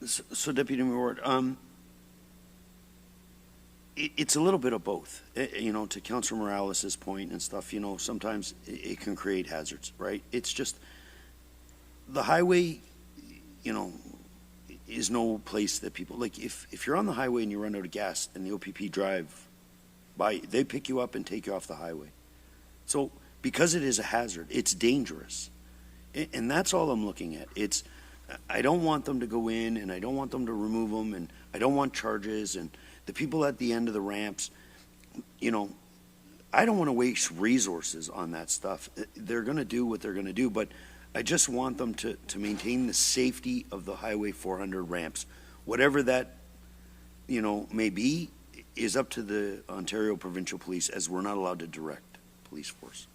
So Deputy Mayor Ward, it's a little bit of both. To Councillor Morales' point and stuff, sometimes it can create hazards, right? It's just the highway, is no place that people, like if you're on the highway and you run out of gas and the OPP drive by, they pick you up and take you off the highway. So because it is a hazard, it's dangerous. And that's all I'm looking at. I don't want them to go in, and I don't want them to remove them, and I don't want charges, and the people at the end of the ramps, I don't want to waste resources on that stuff. They're going to do what they're going to do, but I just want them to maintain the safety of the Highway 400 ramps. Whatever that, may be, is up to the Ontario Provincial Police, as we're not allowed to direct police force.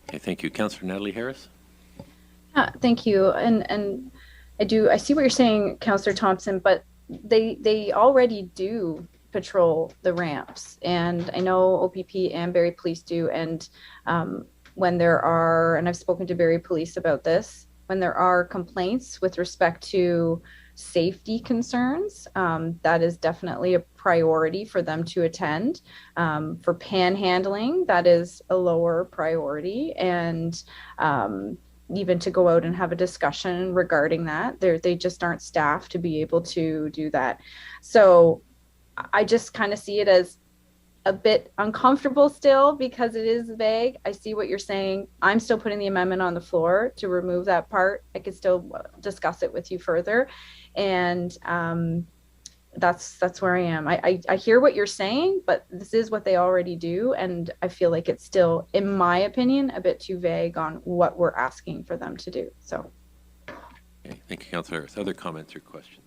Okay, thank you. Councillor Natalie Harris? Thank you. And I see what you're saying, Councillor Thomson, but they already do patrol the ramps, and I know OPP and Barrie Police do. And when there are, and I've spoken to Barrie Police about this, when there are complaints with respect to safety concerns, that is definitely a priority for them to attend. For panhandling, that is a lower priority, and even to go out and have a discussion regarding that, they just aren't staffed to be able to do that. So I just kind of see it as a bit uncomfortable still because it is vague. I see what you're saying. I'm still putting the amendment on the floor to remove that part. I could still discuss it with you further. And that's where I am. I hear what you're saying, but this is what they already do. And I feel like it's still, in my opinion, a bit too vague on what we're asking for them to do. So. Okay, thank you, Councillor Harris. Other comments or questions?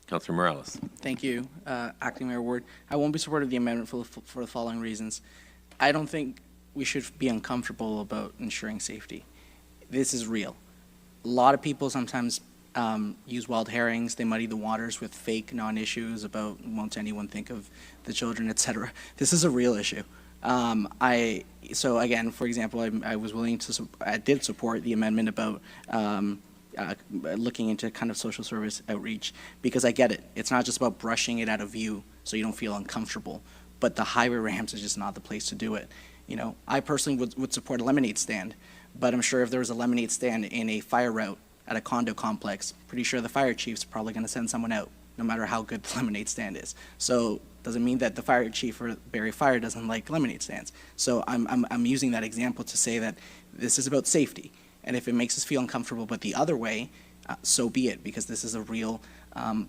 Councillor Morales. Thank you, Acting Mayor Ward. I won't be supportive of the amendment for the following reasons. I don't think we should be uncomfortable about ensuring safety. This is real. A lot of people sometimes use wild herrings. They muddy the waters with fake non-issues about won't anyone think of the children, etc. This is a real issue. So again, for example, I was willing to, I did support the amendment about looking into kind of social service outreach, because I get it. It's not just about brushing it out of view so you don't feel uncomfortable, but the highway ramps is just not the place to do it. I personally would support a lemonade stand, but I'm sure if there was a lemonade stand in a fire route at a condo complex, pretty sure the fire chief's probably going to send someone out, no matter how good the lemonade stand is. So doesn't mean that the fire chief or Barrie Fire doesn't like lemonade stands. So I'm using that example to say that this is about safety. And if it makes us feel uncomfortable but the other way, so be it, because this is a real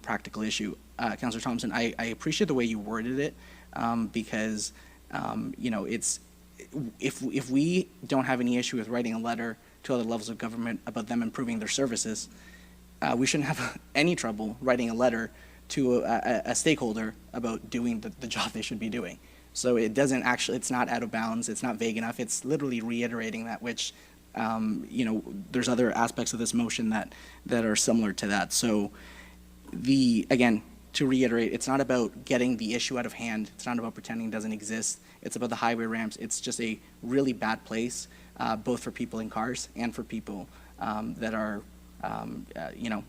practical issue. Councillor Thomson, I appreciate the way you worded it, because it's, if we don't have any issue with writing a letter to other levels of government about them improving their services, we shouldn't have any trouble writing a letter to a stakeholder about doing the job they should be doing. So it doesn't actually, it's not out of bounds, it's not vague enough, it's literally reiterating that, which there's other aspects of this motion that are similar to that. So again, to reiterate, it's not about getting the issue out of hand. It's not about pretending it doesn't exist. It's about the highway ramps. It's just a really bad place, both for people in cars and for people that are,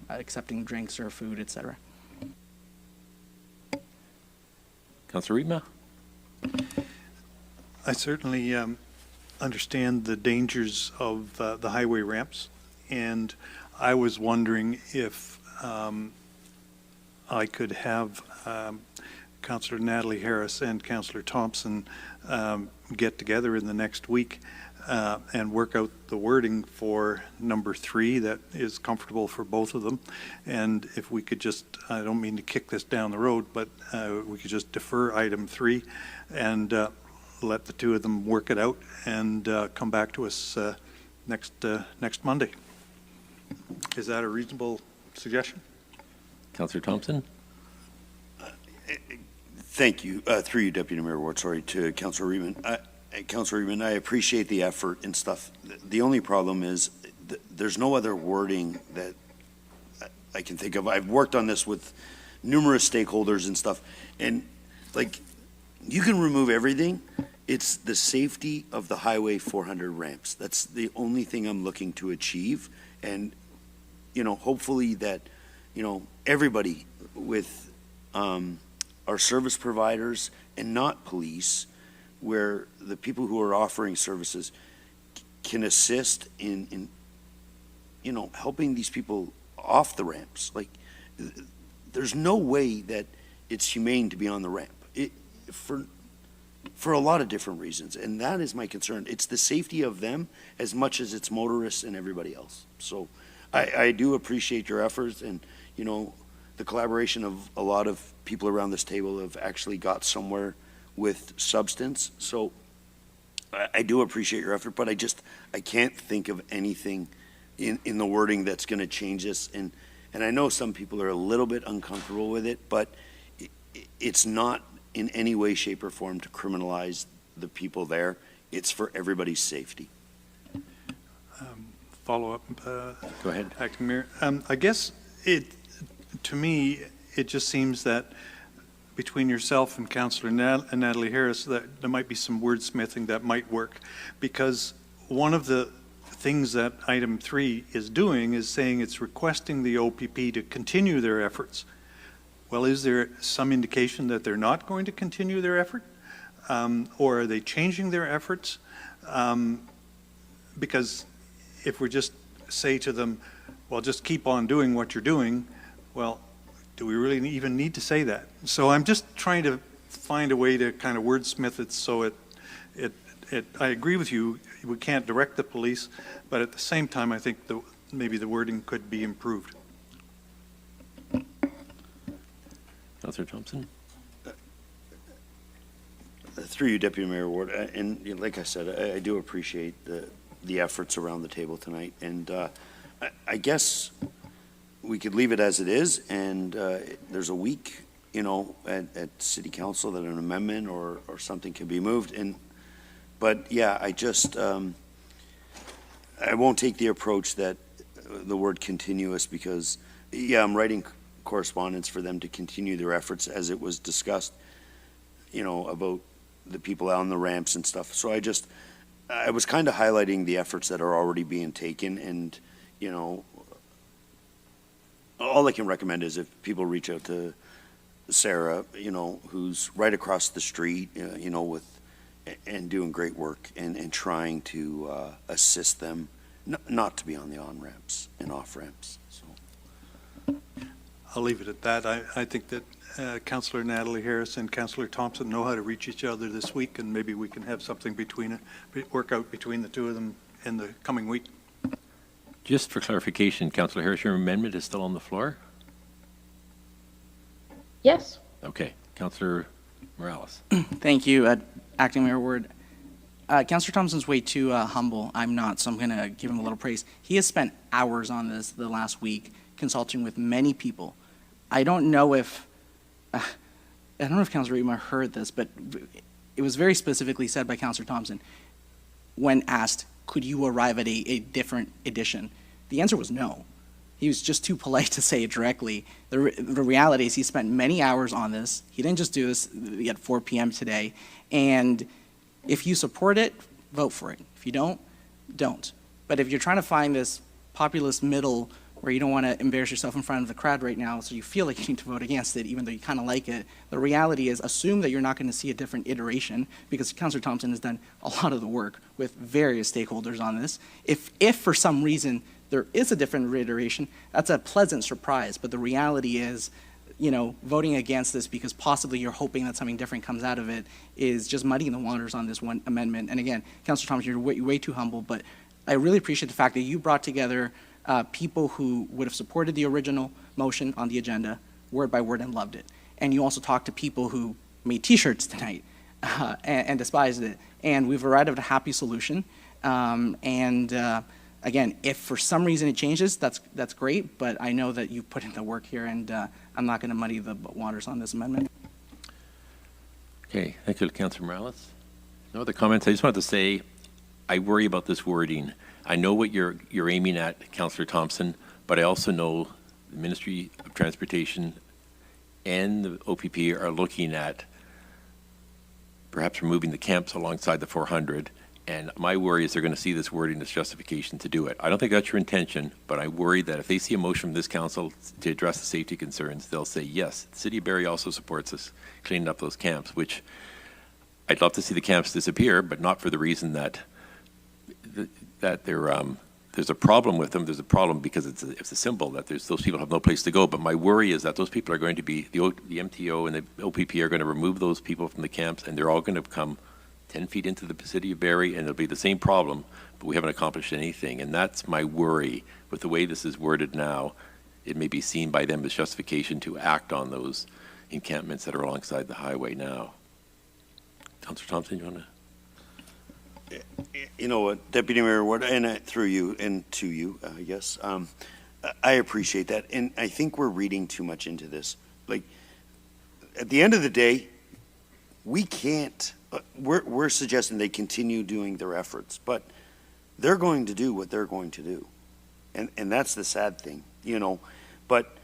accepting drinks or food, etc. Councillor Riedma. I certainly understand the dangers of the highway ramps, and I was wondering if I could have Councillor Natalie Harris and Councillor Thomson get together in the next week and work out the wording for number 3 that is comfortable for both of them. And if we could just, I don't mean to kick this down the road, but we could just defer item 3 and let the two of them work it out and come back to us next Monday. Is that a reasonable suggestion? Councillor Thomson? Thank you, through you, Deputy Mayor Ward, sorry, to Councillor Aylwin. Councillor Aylwin, I appreciate the effort and stuff. The only problem is there's no other wording that I can think of. I've worked on this with numerous stakeholders and stuff, and like, you can remove everything. It's the safety of the Highway 400 ramps. That's the only thing I'm looking to achieve. And, hopefully that, everybody with our service providers and not police, where the people who are offering services can assist in helping these people off the ramps. Like, there's no way that it's humane to be on the ramp. For a lot of different reasons, and that is my concern. It's the safety of them as much as it's motorists and everybody else. So I do appreciate your efforts, and the collaboration of a lot of people around this table have actually got somewhere with substance. So I do appreciate your effort, but I can't think of anything in the wording that's going to change this. And I know some people are a little bit uncomfortable with it, but it's not in any way, shape, or form to criminalize the people there. It's for everybody's safety. Follow up. Go ahead. Acting Mayor. I guess to me, it just seems that between yourself and Councillor Natalie Harris, that there might be some wordsmithing that might work, because one of the things that item 3 is doing is saying it's requesting the OPP to continue their efforts. Well, is there some indication that they're not going to continue their effort? Or are they changing their efforts? Because if we just say to them, well, just keep on doing what you're doing, well, do we really even need to say that? So I'm just trying to find a way to kind of wordsmith it so I agree with you, we can't direct the police, but at the same time, I think maybe the wording could be improved. Councillor Thomson? Through you, Deputy Mayor Ward, and like I said, I do appreciate the efforts around the table tonight, and I guess we could leave it as it is, and there's a week, at City Council that an amendment or something can be moved, but yeah, I won't take the approach that the word continuous, because yeah, I'm writing correspondence for them to continue their efforts as it was discussed, about the people on the ramps and stuff. So I was kind of highlighting the efforts that are already being taken, and, all I can recommend is if people reach out to Sarah, who's right across the street, and doing great work and trying to assist them not to be on the on-ramps and off-ramps. So I'll leave it at that. I think that Councillor Natalie Harris and Councillor Thomson know how to reach each other this week, and maybe we can have something work out between the two of them in the coming week. Just for clarification, Councillor Harris, your amendment is still on the floor? Yes. Okay. Councillor Morales. Thank you, Acting Mayor Ward. Councillor Thompson's way too humble. I'm not, so I'm going to give him a little praise. He has spent hours on this the last week, consulting with many people. I don't know if Councillor Aylwin heard this, but it was very specifically said by Councillor Thomson when asked, could you arrive at a different edition? The answer was no. He was just too polite to say it directly. The reality is he spent many hours on this. He didn't just do this at 4 p.m. today. And if you support it, vote for it. If you don't, don't. But if you're trying to find this populist middle where you don't want to embarrass yourself in front of the crowd right now, so you feel like you need to vote against it, even though you kind of like it, the reality is assume that you're not going to see a different iteration, because Councillor Thomson has done a lot of the work with various stakeholders on this. If for some reason there is a different iteration, that's a pleasant surprise, but the reality is voting against this because possibly you're hoping that something different comes out of it is just muddying the waters on this one amendment. And again, Councillor Thompson, you're way too humble, but I really appreciate the fact that you brought together people who would have supported the original motion on the agenda, word by word, and loved it. And you also talked to people who made T-shirts tonight and despised it. And we've arrived at a happy solution. Again, if for some reason it changes, that's great, but I know that you've put in the work here, and I'm not going to muddy the waters on this amendment. Okay, thank you, Councillor Morales. No other comments? I just wanted to say, I worry about this wording. I know what you're aiming at, Councillor Thomson, but I also know the Ministry of Transportation and the OPP are looking at perhaps removing the camps alongside the 400. And my worry is they're going to see this wording as justification to do it. I don't think that's your intention, but I worry that if they see a motion from this council to address the safety concerns, they'll say, yes, the City of Barrie also supports us cleaning up those camps, which I'd love to see the camps disappear, but not for the reason that there's a problem with them. There's a problem because it's a symbol that those people have no place to go. But my worry is that those people are going to be, the MTO and the OPP are going to remove those people from the camps, and they're all going to come 10 feet into the City of Barrie, and it'll be the same problem, but we haven't accomplished anything. And that's my worry with the way this is worded now. It may be seen by them as justification to act on those encampments that are alongside the highway now. Councillor Thomson, you want to? You know what, Deputy Mayor Ward, and through you and to you, I guess, I appreciate that. And I think we're reading too much into this. Like, at the end of the day, we can't, we're suggesting they continue doing their efforts, but they're going to do what they're going to do. And that's the sad thing, but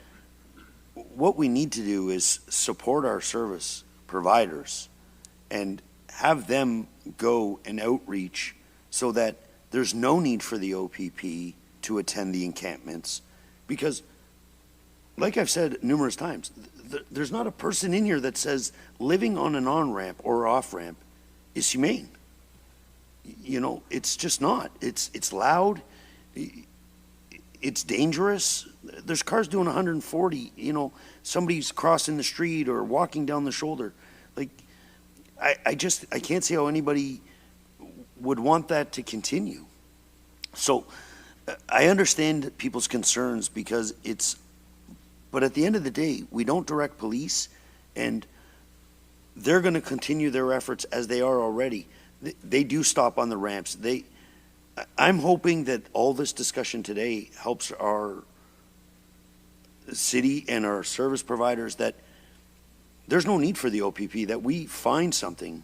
what we need to do is support our service providers and have them go and outreach so that there's no need for the OPP to attend the encampments. Because, like I've said numerous times, there's not a person in here that says living on an on-ramp or off-ramp is humane. It's just not. It's loud. It's dangerous. There's cars doing 140, somebody's crossing the street or walking down the shoulder. Like, I can't see how anybody would want that to continue. So I understand people's concerns because but at the end of the day, we don't direct police, and they're going to continue their efforts as they are already. They do stop on the ramps. I'm hoping that all this discussion today helps our city and our service providers that there's no need for the OPP, that we find something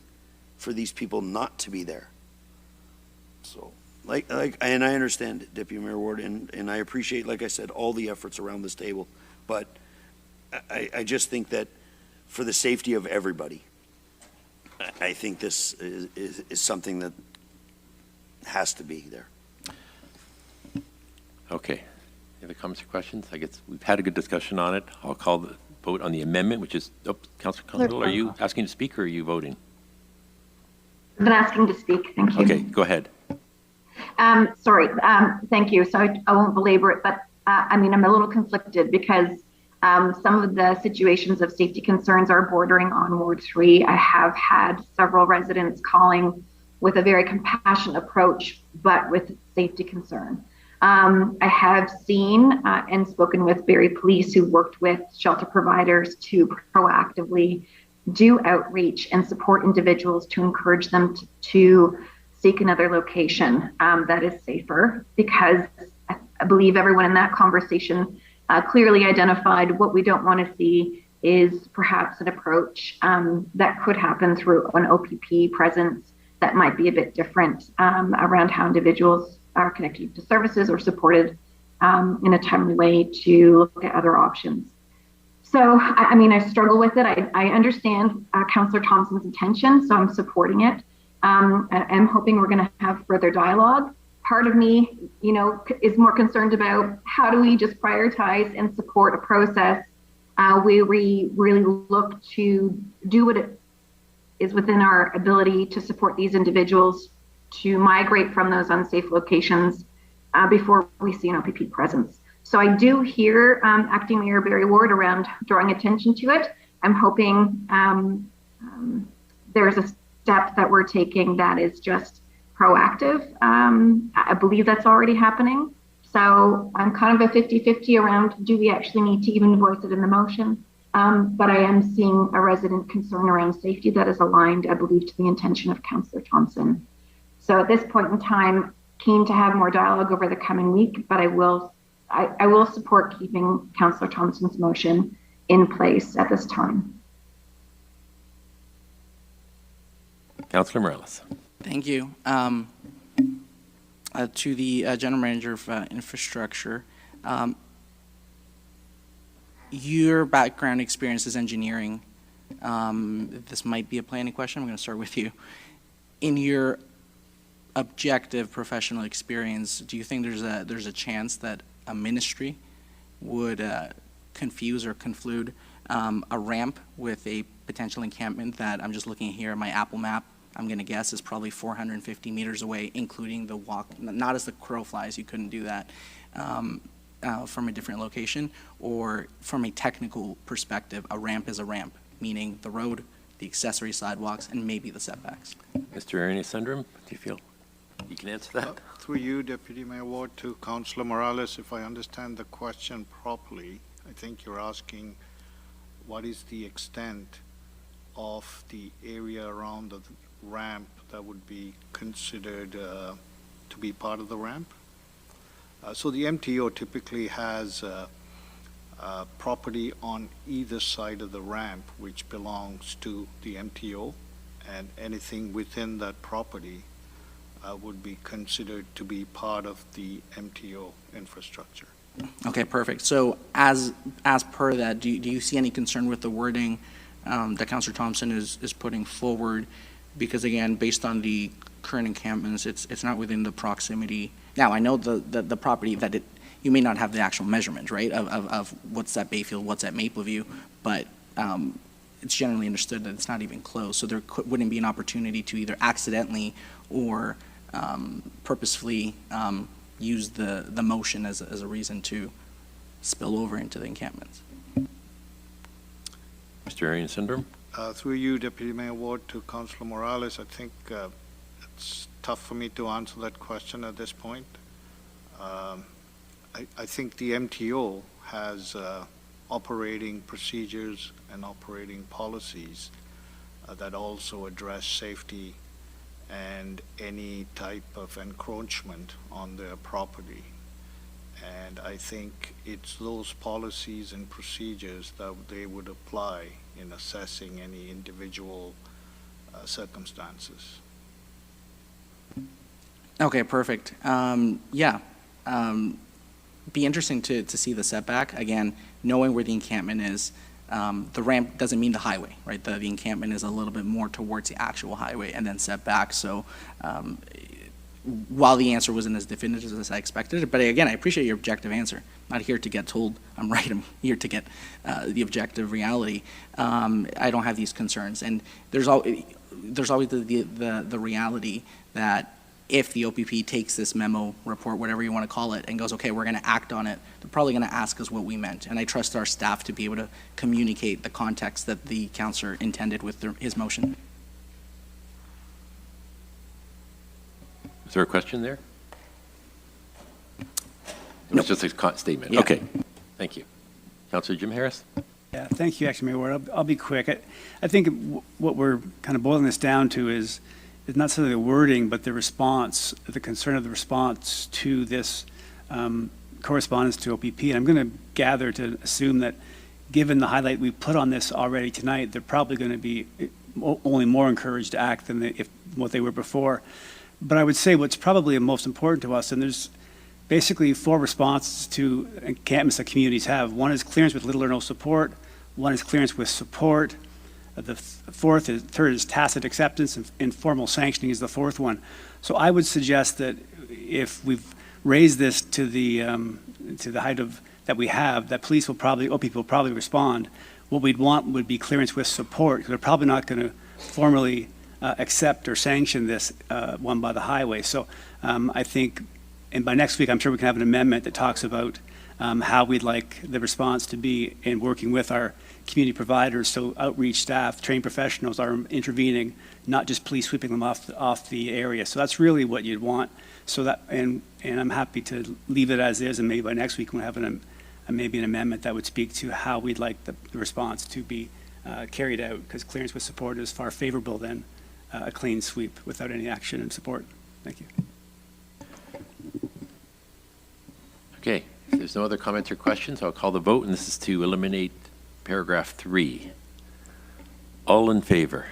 for these people not to be there. So, and I understand, Deputy Mayor Ward, and I appreciate, like I said, all the efforts around this table, but I just think that for the safety of everybody, I think this is something that has to be there. Okay. Any other comments or questions? I guess we've had a good discussion on it. I'll call the vote on the amendment, which is, Councillor Constable, are you asking to speak or are you voting? I've been asking to speak. Thank you. Okay, go ahead. Sorry. Thank you. So I won't belabor it, but I'm a little conflicted because some of the situations of safety concerns are bordering on Ward 3. I have had several residents calling with a very compassionate approach, but with safety concern. I have seen and spoken with Barrie Police who worked with shelter providers to proactively do outreach and support individuals to encourage them to seek another location that is safer, because I believe everyone in that conversation clearly identified what we don't want to see is perhaps an approach that could happen through an OPP presence that might be a bit different around how individuals are connected to services or supported in a timely way to look at other options. So, I struggle with it. I understand Councillor Thomson's intention, so I'm supporting it. I'm hoping we're going to have further dialogue. Part of me, is more concerned about how do we just prioritize and support a process where we really look to do what it is within our ability to support these individuals to migrate from those unsafe locations before we see an OPP presence. So I do hear Acting Mayor Barrie Ward around drawing attention to it. I'm hoping there's a step that we're taking that is just proactive. I believe that's already happening. So I'm kind of a 50-50 around, do we actually need to even voice it in the motion? But I am seeing a resident concern around safety that is aligned, I believe, to the intention of Councillor Thomson. So at this point in time, keen to have more dialogue over the coming week, but I will support keeping Councillor Thomson's motion in place at this time. Councillor Morales. Thank you. To the General Manager of Infrastructure, your background experience is engineering. This might be a planning question. I'm going to start with you. In your objective professional experience, do you think there's a chance that a ministry would confuse or conflude a ramp with a potential encampment that I'm just looking here at my Apple map? I'm going to guess is probably 450 meters away, including the walk, not as the crow flies, you couldn't do that, from a different location, or from a technical perspective, a ramp is a ramp, meaning the road, the accessory sidewalks, and maybe the setbacks. Mr. Ernest Sundram, do you feel you can answer that? Through you, Deputy Mayor Ward, to Councillor Morales, if I understand the question properly, I think you're asking what is the extent of the area around the ramp that would be considered to be part of the ramp. So the MTO typically has property on either side of the ramp which belongs to the MTO, and anything within that property would be considered to be part of the MTO infrastructure. Okay, perfect. So as per that, do you see any concern with the wording that Councillor Thomson is putting forward? Because again, based on the current encampments, it's not within the proximity. Now, I know the property that you may not have the actual measurement, right, of what's at Bayfield, what's at Mapleview, but it's generally understood that it's not even close. So there wouldn't be an opportunity to either accidentally or purposefully use the motion as a reason to spill over into the encampments. Mr. Arian Syndrome? Through you, Deputy Mayor Ward, to Councillor Morales, I think it's tough for me to answer that question at this point. I think the MTO has operating procedures and operating policies that also address safety and any type of encroachment on their property. And I think it's those policies and procedures that they would apply in assessing any individual circumstances. Okay, perfect. Yeah, be interesting to see the setback. Again, knowing where the encampment is, the ramp doesn't mean the highway, right? The encampment is a little bit more towards the actual highway and then setback. So while the answer wasn't as definitive as I expected, but again, I appreciate your objective answer. I'm not here to get told I'm right. I'm here to get the objective reality. I don't have these concerns, and there's always the reality that if the OPP takes this memo, report, whatever you want to call it, and goes, okay, we're going to act on it, they're probably going to ask us what we meant. And I trust our staff to be able to communicate the context that the councillor intended with his motion. Is there a question there? It Nope. was just a statement. Yeah. Okay, thank you. Councillor Jim Harris? Yeah, thank you, Acting Mayor Ward. I'll be quick. I think what we're kind of boiling this down to is not necessarily the wording, but the response, the concern of the response to this correspondence to OPP. And I'm going to gather to assume that given the highlight we put on this already tonight, they're probably going to be only more encouraged to act than what they were before. But I would say what's probably most important to us, and there's basically 4 responses to encampments that communities have. One is clearance with little or no support. One is clearance with support. The third is tacit acceptance, and informal sanctioning is the 4th one. So I would suggest that if we've raised this to the height of that we have, that police will probably, OPP will probably respond. What we'd want would be clearance with support, because they're probably not going to formally accept or sanction this one by the highway. So I think, and by next week, I'm sure we can have an amendment that talks about how we'd like the response to be in working with our community providers. So outreach staff, trained professionals are intervening, not just police sweeping them off the area. So that's really what you'd want. So that, and I'm happy to leave it as is, and maybe by next week we'll have maybe an amendment that would speak to how we'd like the response to be carried out, because clearance with support is far favorable than a clean sweep without any action and support. Thank you. Okay, if there's no other comments or questions, I'll call the vote, and this is to eliminate paragraph 3. All in favor?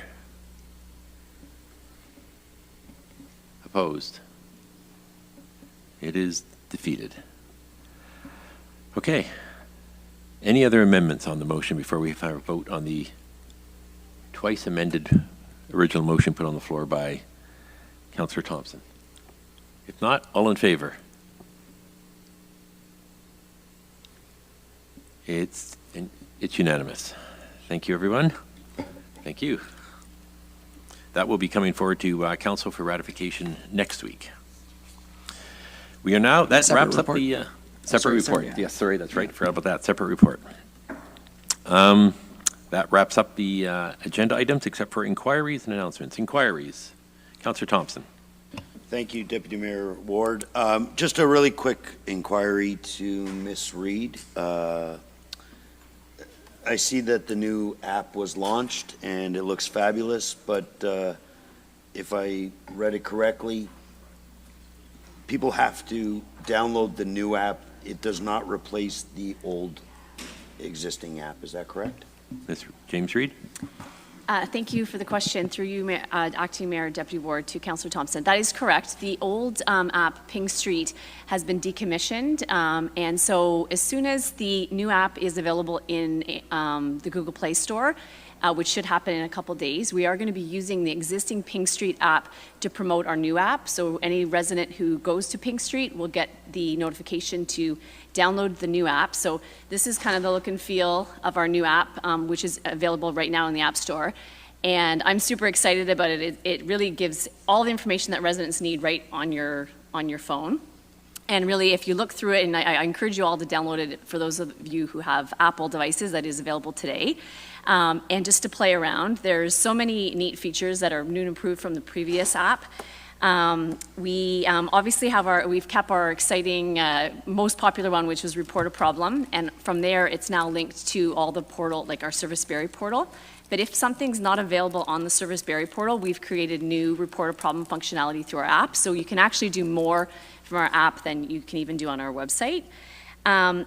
Opposed? It is defeated. Okay. Any other amendments on the motion before we have a vote on the twice amended original motion put on the floor by Councillor Thomson? If not, all in favor? It's unanimous. Thank you, everyone. Thank you. That will be coming forward to Council for ratification next week. We are now, that wraps up the separate report. Yes, sorry, that's right. Forgot about that. Separate report. That wraps up the agenda items except for inquiries and announcements. Inquiries. Councillor Thomson. Thank you, Deputy Mayor Ward. Just a really quick inquiry to Ms. Reid. I see that the new app was launched and it looks fabulous, but if I read it correctly, people have to download the new app. It does not replace the old existing app. Is that correct? Ms. James Reid. Thank you for the question. Through you, Acting Mayor Deputy Ward, to Councillor Thomson. That is correct. The old app, Ping Street, has been decommissioned, and so as soon as the new app is available in the Google Play Store, which should happen in a couple days, we are going to be using the existing Ping Street app to promote our new app. So any resident who goes to Ping Street will get the notification to download the new app. So this is kind of the look and feel of our new app, which is available right now in the App Store. And I'm super excited about it. It really gives all the information that residents need right on your phone. And really, if you look through it, and I encourage you all to download it for those of you who have Apple devices, that is available today. And just to play around, there's so many neat features that are new and improved from the previous app. We obviously we've kept our exciting, most popular one, which was Report a Problem. And from there, it's now linked to all the portal, like our Service Barrie portal. But if something's not available on the Service Barrie portal, we've created new Report a Problem functionality through our app. So you can actually do more from our app than you can even do on our website.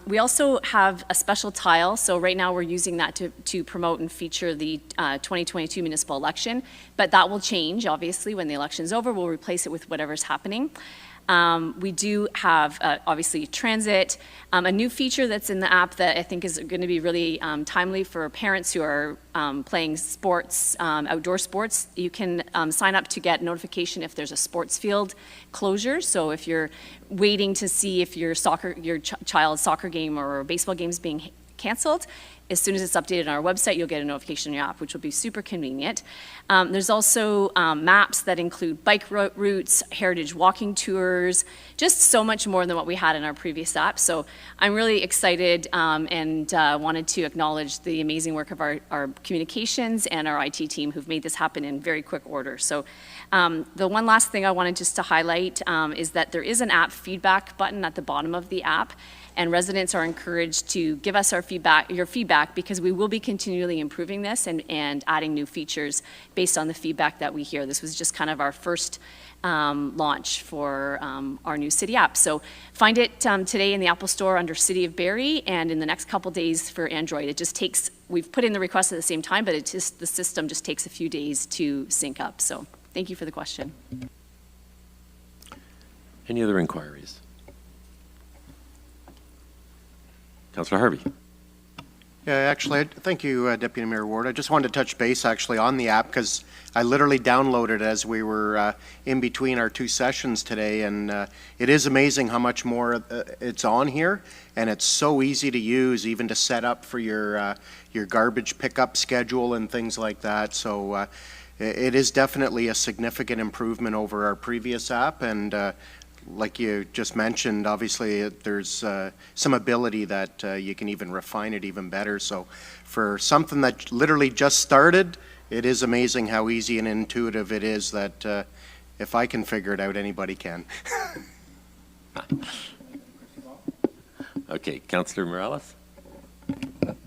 We also have a special tile. So right now we're using that to promote and feature the 2022 municipal election, but that will change, obviously, when the election's over. We'll replace it with whatever's happening. We do have, obviously, transit, a new feature that's in the app that I think is going to be really timely for parents who are playing sports, outdoor sports. You can sign up to get notification if there's a sports field closure. So if you're waiting to see if your child's soccer game or baseball game is being canceled, as soon as it's updated on our website, you'll get a notification in your app, which will be super convenient. There's also maps that include bike routes, heritage walking tours, just so much more than what we had in our previous app. So I'm really excited and wanted to acknowledge the amazing work of our communications and our IT team who've made this happen in very quick order. So the one last thing I wanted just to highlight is that there is an app feedback button at the bottom of the app. And residents are encouraged to give us your feedback, because we will be continually improving this and adding new features based on the feedback that we hear. This was just kind of our first launch for our new city app. So find it today in the Apple Store under City of Barrie, and in the next couple days for Android. It just takes, we've put in the request at the same time, but the system just takes a few days to sync up. So thank you for the question. Any other inquiries? Councillor Harvey. Yeah, actually, thank you, Deputy Mayor Ward. I just wanted to touch base actually on the app, because I literally downloaded it as we were in between our two sessions today, and it is amazing how much more it's on here, and it's so easy to use, even to set up for your garbage pickup schedule and things like that. So it is definitely a significant improvement over our previous app, and like you just mentioned, obviously there's some ability that you can even refine it even better. So for something that literally just started, it is amazing how easy and intuitive it is that if I can figure it out, anybody can. Okay, Councillor Morales?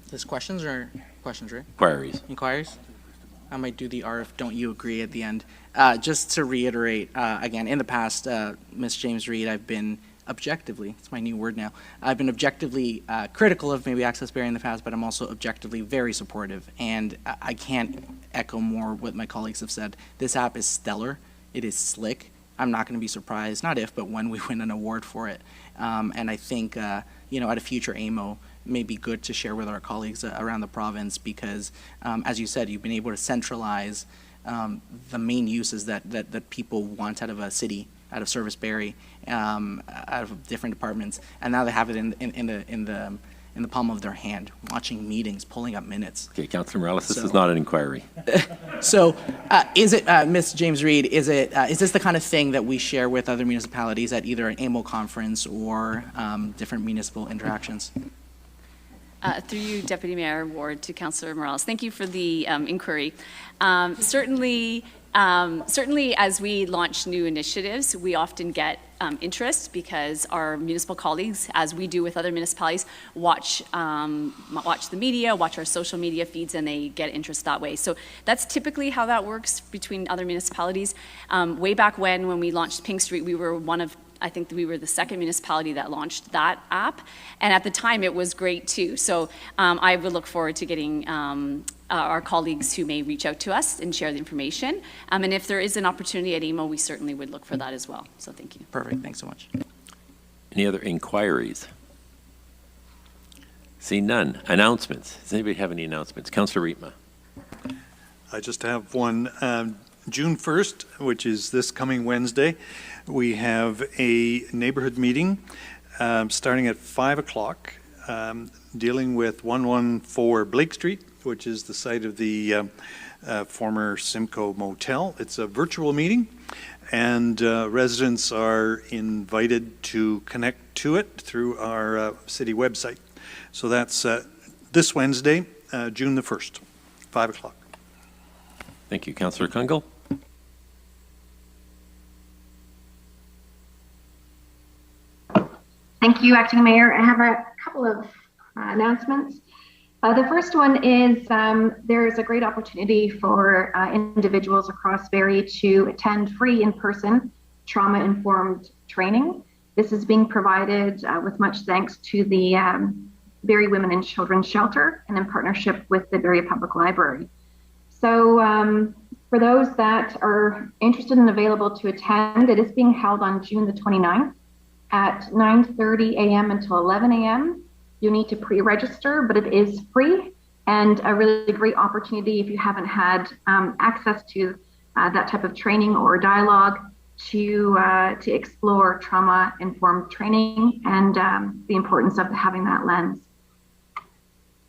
There's questions, right? Inquiries. Inquiries? I might do the RF don't you agree at the end. Just to reiterate, again, in the past, Ms. James Reed, I've been objectively, it's my new word now, I've been objectively critical of maybe Access Barrie in the past, but I'm also objectively very supportive. And I can't echo more what my colleagues have said. This app is stellar. It is slick. I'm not going to be surprised, not if, but when we win an award for it. And I think, at a future AMO, may be good to share with our colleagues around the province because, as you said, you've been able to centralize the main uses that people want out of a city, out of Service Barrie, out of different departments, and now they have it in the palm of their hand, watching meetings, pulling up minutes. Okay, Councillor Morales, this is not an inquiry. So, is it, Ms. James Reed, is this the kind of thing that we share with other municipalities at either an AMO conference or different municipal interactions? Through you, Deputy Mayor Ward, to Councillor Morales. Thank you for the inquiry. Certainly, as we launch new initiatives, we often get interest because our municipal colleagues, as we do with other municipalities, watch the media, watch our social media feeds, and they get interest that way. So that's typically how that works between other municipalities. Way back when we launched Pink Street, we were I think we were the second municipality that launched that app, and at the time it was great too. So I would look forward to getting our colleagues who may reach out to us and share the information. And if there is an opportunity at AMO, we certainly would look for that as well. So thank you. Perfect, thanks so much. Any other inquiries? See none. Announcements. Does anybody have any announcements? Councillor Rietma. I just have one. June 1st, which is this coming Wednesday, we have a neighborhood meeting starting at 5 o'clock, dealing with 114 Blake Street, which is the site of the former Simcoe Motel. It's a virtual meeting, and residents are invited to connect to it through our city website. So that's this Wednesday, June the 1st, 5 o'clock. Thank you. Councillor Kungle. Thank you, Acting Mayor. I have a couple of announcements. The first one is there is a great opportunity for individuals across Barrie to attend free in-person trauma-informed training. This is being provided with much thanks to the Barrie Women and Children's Shelter and in partnership with the Barrie Public Library. So for those that are interested and available to attend, it is being held on June the 29th at 9:30 a.m. until 11 a.m. You need to pre-register, but it is free and a really great opportunity if you haven't had access to that type of training or dialogue to explore trauma-informed training and the importance of having that lens.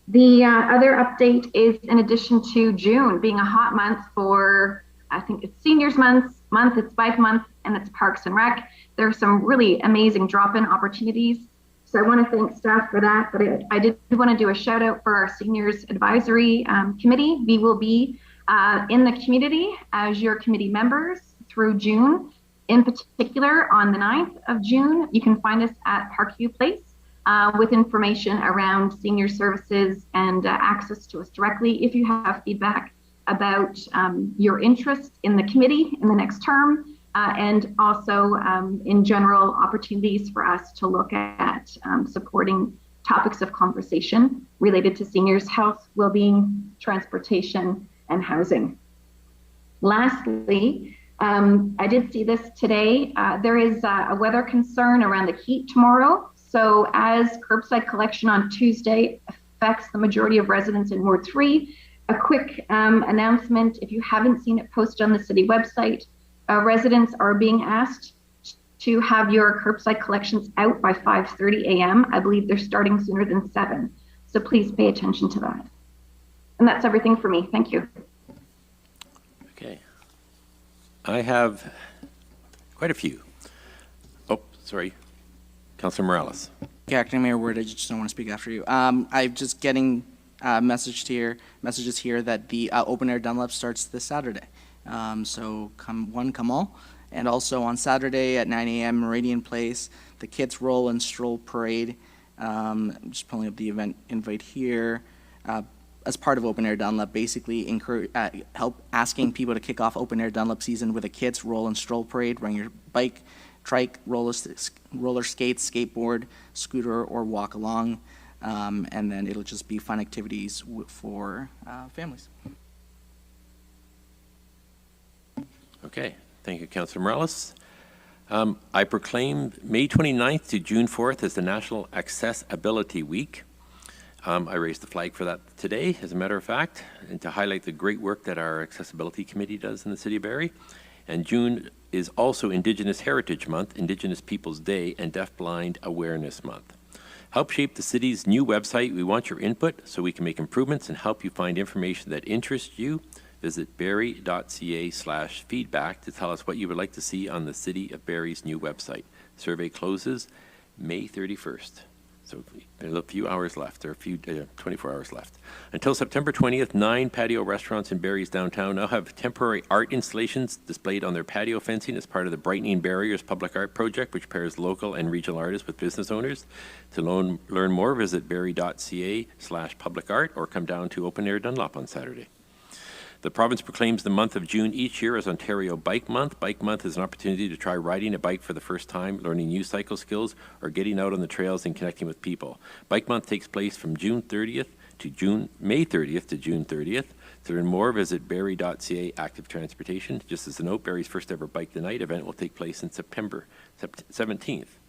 The other update is, in addition to June being a hot month for, I think it's Seniors Month, it's Bike Month, and it's Parks and Rec. There are some really amazing drop-in opportunities. So I want to thank staff for that, but I did want to do a shout out for our Seniors Advisory Committee. We will be in the community as your committee members through June. In particular, on the 9th of June, you can find us at Parkview Place with information around senior services and access to us directly if you have feedback about your interest in the committee in the next term, and also in general opportunities for us to look at supporting topics of conversation related to seniors' health, well-being, transportation, and housing. Lastly, I did see this today. There is a weather concern around the heat tomorrow. So as curbside collection on Tuesday affects the majority of residents in Ward 3, a quick announcement, if you haven't seen it posted on the city website, residents are being asked to have your curbside collections out by 5:30 a.m. I believe they're starting sooner than 7. So please pay attention to that. And that's everything for me. Thank you. Okay. I have quite a few. Oh, sorry, Councillor Morales. Okay, Acting Mayor Ward, I just don't want to speak after you. I'm just getting messages here that the open air Dunlop starts this Saturday. So come one, come all. And also on Saturday at 9 a.m. Meridian Place, the Kids Roll and Stroll Parade. I'm just pulling up the event invite here. As part of Open Air Dunlop, basically help asking people to kick off Open Air Dunlop season with a Kids Roll and Stroll Parade. Bring your bike, trike, roller skates, skateboard, scooter, or walk along. And then it'll just be fun activities for families. Okay, thank you, Councillor Morales. I proclaim May 29th to June 4th as the National Accessibility Week. I raised the flag for that today, as a matter of fact, and to highlight the great work that our Accessibility Committee does in the City of Barrie. And June is also Indigenous Heritage Month, Indigenous Peoples Day, and Deafblind Awareness Month. Help shape the city's new website. We want your input so we can make improvements and help you find information that interests you. Visit barrie.ca/feedback to tell us what you would like to see on the City of Barrie's new website. Survey closes May 31st. So there's a few hours left, or a few 24 hours left. Until September 20th, 9 patio restaurants in Barrie's downtown now have temporary art installations displayed on their patio fencing as part of the Brightening Barriers public art project, which pairs local and regional artists with business owners. To learn more, visit barrie.ca/publicart or come down to Open Air Dunlop on Saturday. The province proclaims the month of June each year as Ontario Bike Month. Bike Month is an opportunity to try riding a bike for the first time, learning new cycle skills, or getting out on the trails and connecting with people. Bike Month takes place from May 30th to June 30th. To learn more, visit barrie.ca active transportation. Just as a note, Barrie's first ever Bike the Night event will take place in September 17th.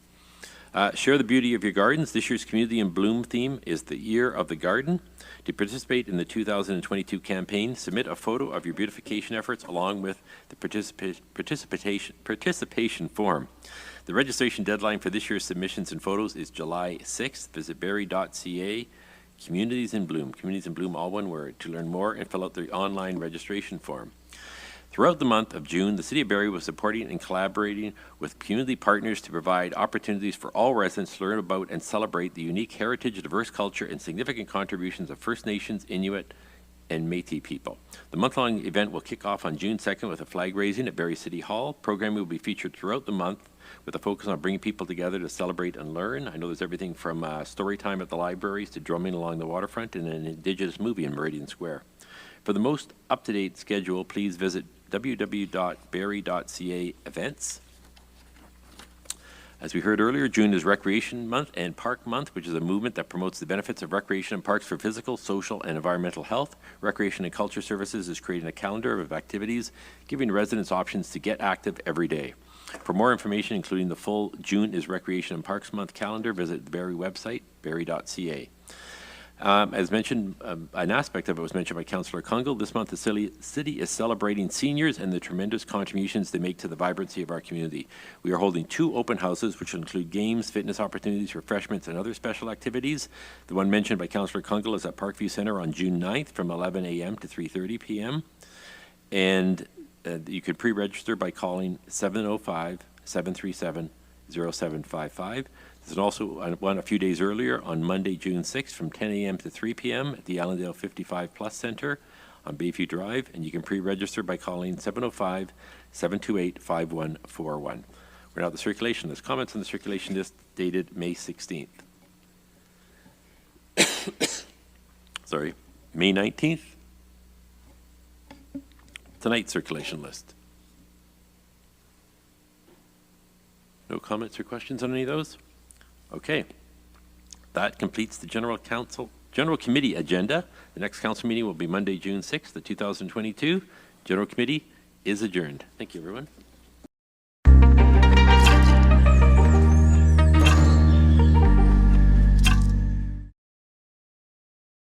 Share the beauty of your gardens. This year's Community in Bloom theme is the Year of the Garden. To participate in the 2022 campaign, submit a photo of your beautification efforts along with the participation form. The registration deadline for this year's submissions and photos is July 6th. Visit barrie.ca, Communities in Bloom, all one word, to learn more and fill out the online registration form. Throughout the month of June, the City of Barrie was supporting and collaborating with community partners to provide opportunities for all residents to learn about and celebrate the unique heritage, diverse culture, and significant contributions of First Nations, Inuit, and Métis people. The month-long event will kick off on June 2nd with a flag raising at Barrie City Hall. Programming will be featured throughout the month with a focus on bringing people together to celebrate and learn. I know there's everything from story time at the libraries to drumming along the waterfront and an Indigenous movie in Meridian Square. For the most up-to-date schedule, please visit www.barrie.ca events. As we heard earlier, June is Recreation Month and Park Month, which is a movement that promotes the benefits of recreation and parks for physical, social, and environmental health. Recreation and Culture Services is creating a calendar of activities, giving residents options to get active every day. For more information, including the full June is Recreation and Parks Month calendar, visit the Barrie website, barrie.ca. As mentioned, an aspect of it was mentioned by Councillor Kungle. This month, the city is celebrating seniors and the tremendous contributions they make to the vibrancy of our community. We are holding 2 open houses, which will include games, fitness opportunities, refreshments, and other special activities. The one mentioned by Councillor Kungle is at Parkview Centre on June 9th from 11 a.m. to 3:30 p.m. And you could pre-register by calling 705-737-0755. There's also one a few days earlier on Monday, June 6th from 10 a.m. to 3 p.m. at the Allendale 55 Plus Center on Bayview Drive, and you can pre-register by calling 705-728-5141. We're now at the circulation list. Comments on the circulation list dated May 16th. Sorry, May 19th. Tonight's circulation list. No comments or questions on any of those? Okay, that completes the General Committee agenda. The next council meeting will be Monday, June 6th, 2022. General Committee is adjourned. Thank you, everyone.